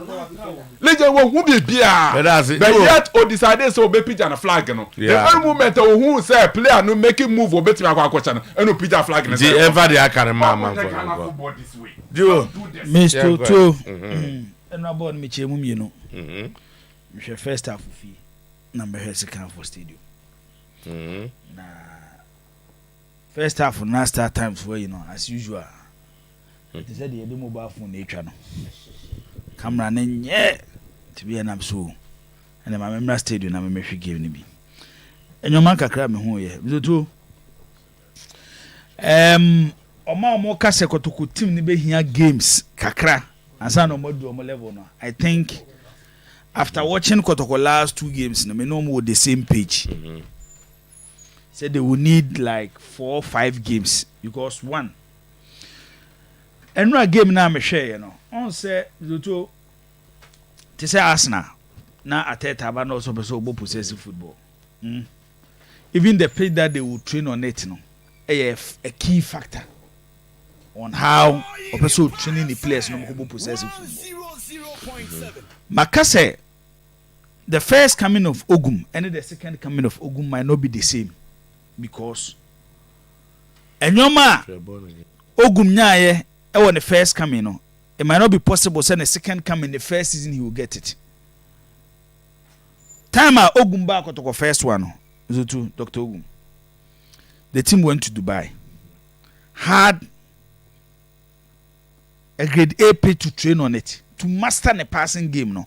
[SPEAKER 5] Legend, who be beer? But yet, or decided so be pitch and a flag. The only moment who say player no make him move or bet me a question and no pitch a flag.
[SPEAKER 1] The ever the can man
[SPEAKER 8] Mr. Otuo, and I bought me chemum, you know. First half of fee, number second for stadium. First half of start times where as usual. They said the mobile phone nature no. Camera name to be an so. And then my member stadium na me give me. And your man kakra me ho ye. Bizo mo kase kotoko team ni be hia games kakra. Ansa no mo do mo level no. I think after watching Kotoko last 2 games, no, me know more the same page. Said they will need like 4 or 5 games because one. And no game now me share, On say to say Arsenal now Ateta but also possessive football. Even the page that they will train on it, a key factor on how also training the players no possessive football. Makase, the first coming of Ogum and the second coming of Ogum might not be the same because Enyoma Ogum nyaye when the first coming it might not be possible send the second coming the first season he will get it. Time Ogum back to the first one to Dr. Ogum. The team went to Dubai. Had a grade A pay to train on it to master the passing game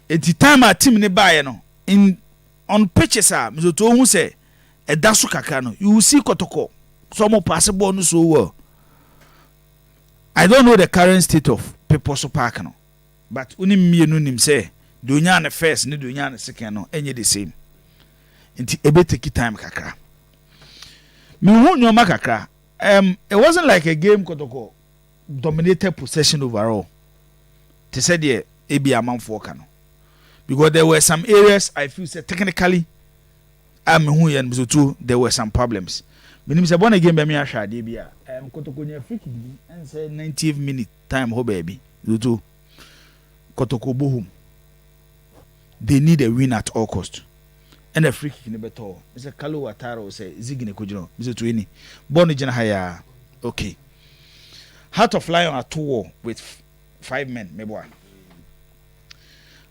[SPEAKER 8] At the time our team ne buy in on pitches Mzoto who say a dasu kakano you will see Kotoko some passable no so well. I don't know the current state of people so park but unim me no nim say dunya na first ne dunya na second no enye the same. Nti ebe take time kakra. Me hu nyoma kakra. It wasn't like a game Kotoko dominated possession overall. They said yeah, ebi amanfo ka no. Because there were some areas I feel say technically there were some problems. Meaning say born again be me ahwade bia Kotoko nya free kick and say 90th minute time ho baby. Zutu Kotoko bohum. They need a win at all cost. And a free kick in better. Mr. Kalu Wataro say Zigine Kujino. Mr. Twini. Born again higher. Okay. Heart of Lion at 2 with 5 men, maybe one.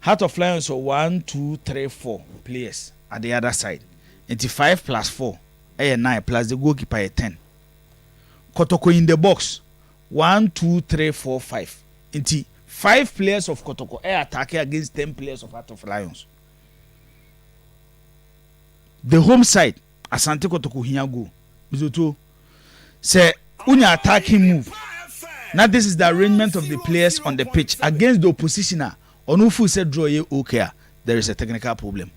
[SPEAKER 8] Heart of Lions so 1, 2, 3, 4 players at the other side. Into 5 plus 4, 9 plus the goalkeeper 10. Kotoko in the box 1, 2, 3, 4, 5. Into 5 players of Kotoko attacking against 10 players of Heart of Lions. The home side Asante Kotoko here go. Bizoto say unya attacking move. Now this is the arrangement of the players on the pitch against the oppositioner. Onufu said draw ye okay. There is a technical problem.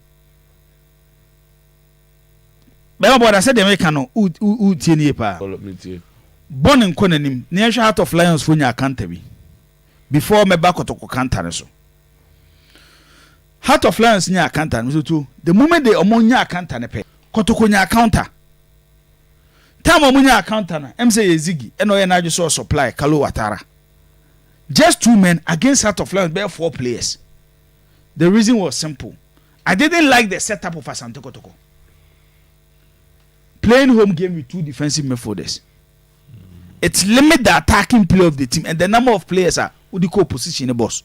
[SPEAKER 8] But I said the American u tieni pa. Born in Konenim, near Heart of Lions for nya canterbury. Before me back Kotoko canter so. Heart of Lions nya counter Bizoto. The moment they omonya counter ne pe. Kotoko nya counter. Time omonya counter na em say Ziggy eno ye na just supply Kalu Watara. Just 2 men against Heart of Lions, bare 4 players. The reason was simple. I didn't like the setup of Asante Kotoko. Playing home game with 2 defensive midfielders. It limits the attacking play of the team and the number of players are udiko position in the boss.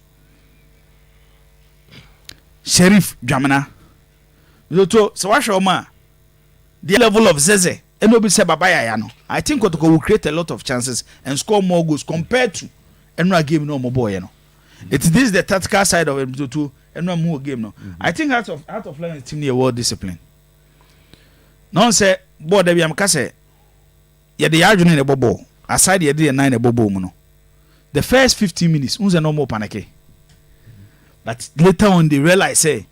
[SPEAKER 8] Sheriff Jamana. So what show ma the level of Zeze and Obi say Baba Yano. I think Kotoko will create a lot of chances and score more goals compared to Enra game no more boy. It's this the tactical side of it to Enra more game no. I think Heart of Lion is team near world discipline. No say boy Debbie Amkase. Yeah, the argument in a bobo. Aside the 9 a bobo mono. The first 15 minutes, unze no more panic. But later on they realize say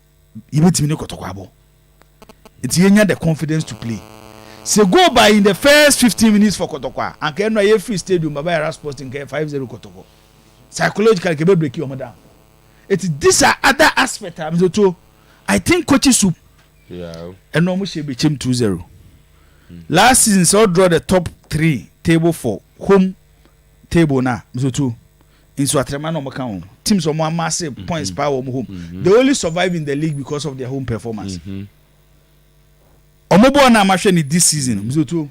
[SPEAKER 8] you need to know Kotokwabo. It's the confidence to play. So go by in the first 15 minutes for Kotokwa and can no free stadium by Ras Sporting 5-0 Kotoko. Psychologically can break you down. It's this other aspect I think coaches soup.
[SPEAKER 1] Yeah.
[SPEAKER 8] And no should be 2-0. Last season so draw the top 3 table for home table now. Mzoto in Swatrema no account. Teams are more massive points per home. They only survive in the league because of their home performance. Omobo na machine this season. Mzoto.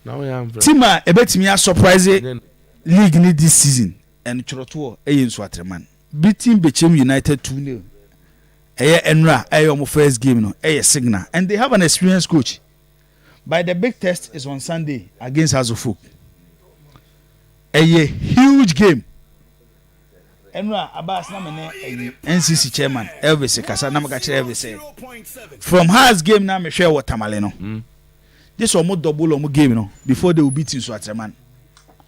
[SPEAKER 1] Now I am.
[SPEAKER 8] Tima ebetimi a surprise league ni this season and Choroto in Swatrema. Beating Bechem United 2-0. Enra omo first game no signal and they have an experienced coach. But the big test is on Sunday against Hazofuk. A huge game. Enra Abbas Namene NCC chairman Elvis Kasa Namakache Elvis. From Haz game now me share what Tamaleno. This almost double game no before they will beat in Swatraman.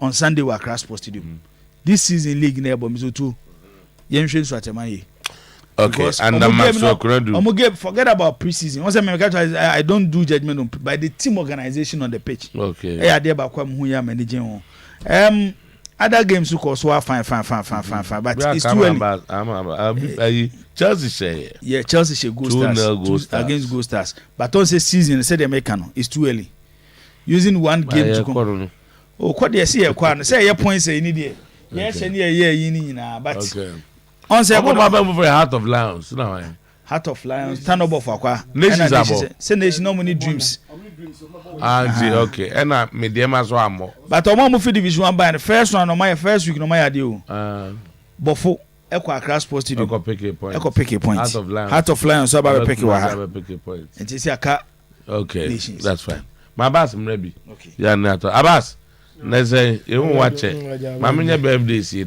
[SPEAKER 8] On Sunday we Accra Sports Stadium. This season league neighbor Mizutu Yemshin Swatraman.
[SPEAKER 1] Okay, and the
[SPEAKER 8] game, forget about preseason. Once I don't do judgment on by the team organization on the pitch.
[SPEAKER 1] Okay.
[SPEAKER 8] I there about who you are managing. Other games who course were fine, but it's too early.
[SPEAKER 1] Chelsea say.
[SPEAKER 8] Yeah, Chelsea should go stars against Go Stars. But don't say season. Say the American. It's too early. Using one game to come. Oh, what do you see? Say your points. Say you need. Yes, and you need but.
[SPEAKER 1] Okay.
[SPEAKER 8] On say
[SPEAKER 1] for Heart of Lions. No,
[SPEAKER 8] Heart of Lions. Turn over for qua.
[SPEAKER 1] Say
[SPEAKER 8] nation no many dreams.
[SPEAKER 1] Okay. And I made them as one more.
[SPEAKER 8] But I want to division 1 by the first one on my first week no my deal. Bofo Echo Accra Sports Stadium.
[SPEAKER 1] Echo pick a point.
[SPEAKER 8] Heart of Lions. So about pick
[SPEAKER 1] a point.
[SPEAKER 8] And you see a car.
[SPEAKER 1] Okay. That's fine. My boss I'm ready. Okay. Yeah, Nato. Abbas. Let's say you won't watch it. My birthday see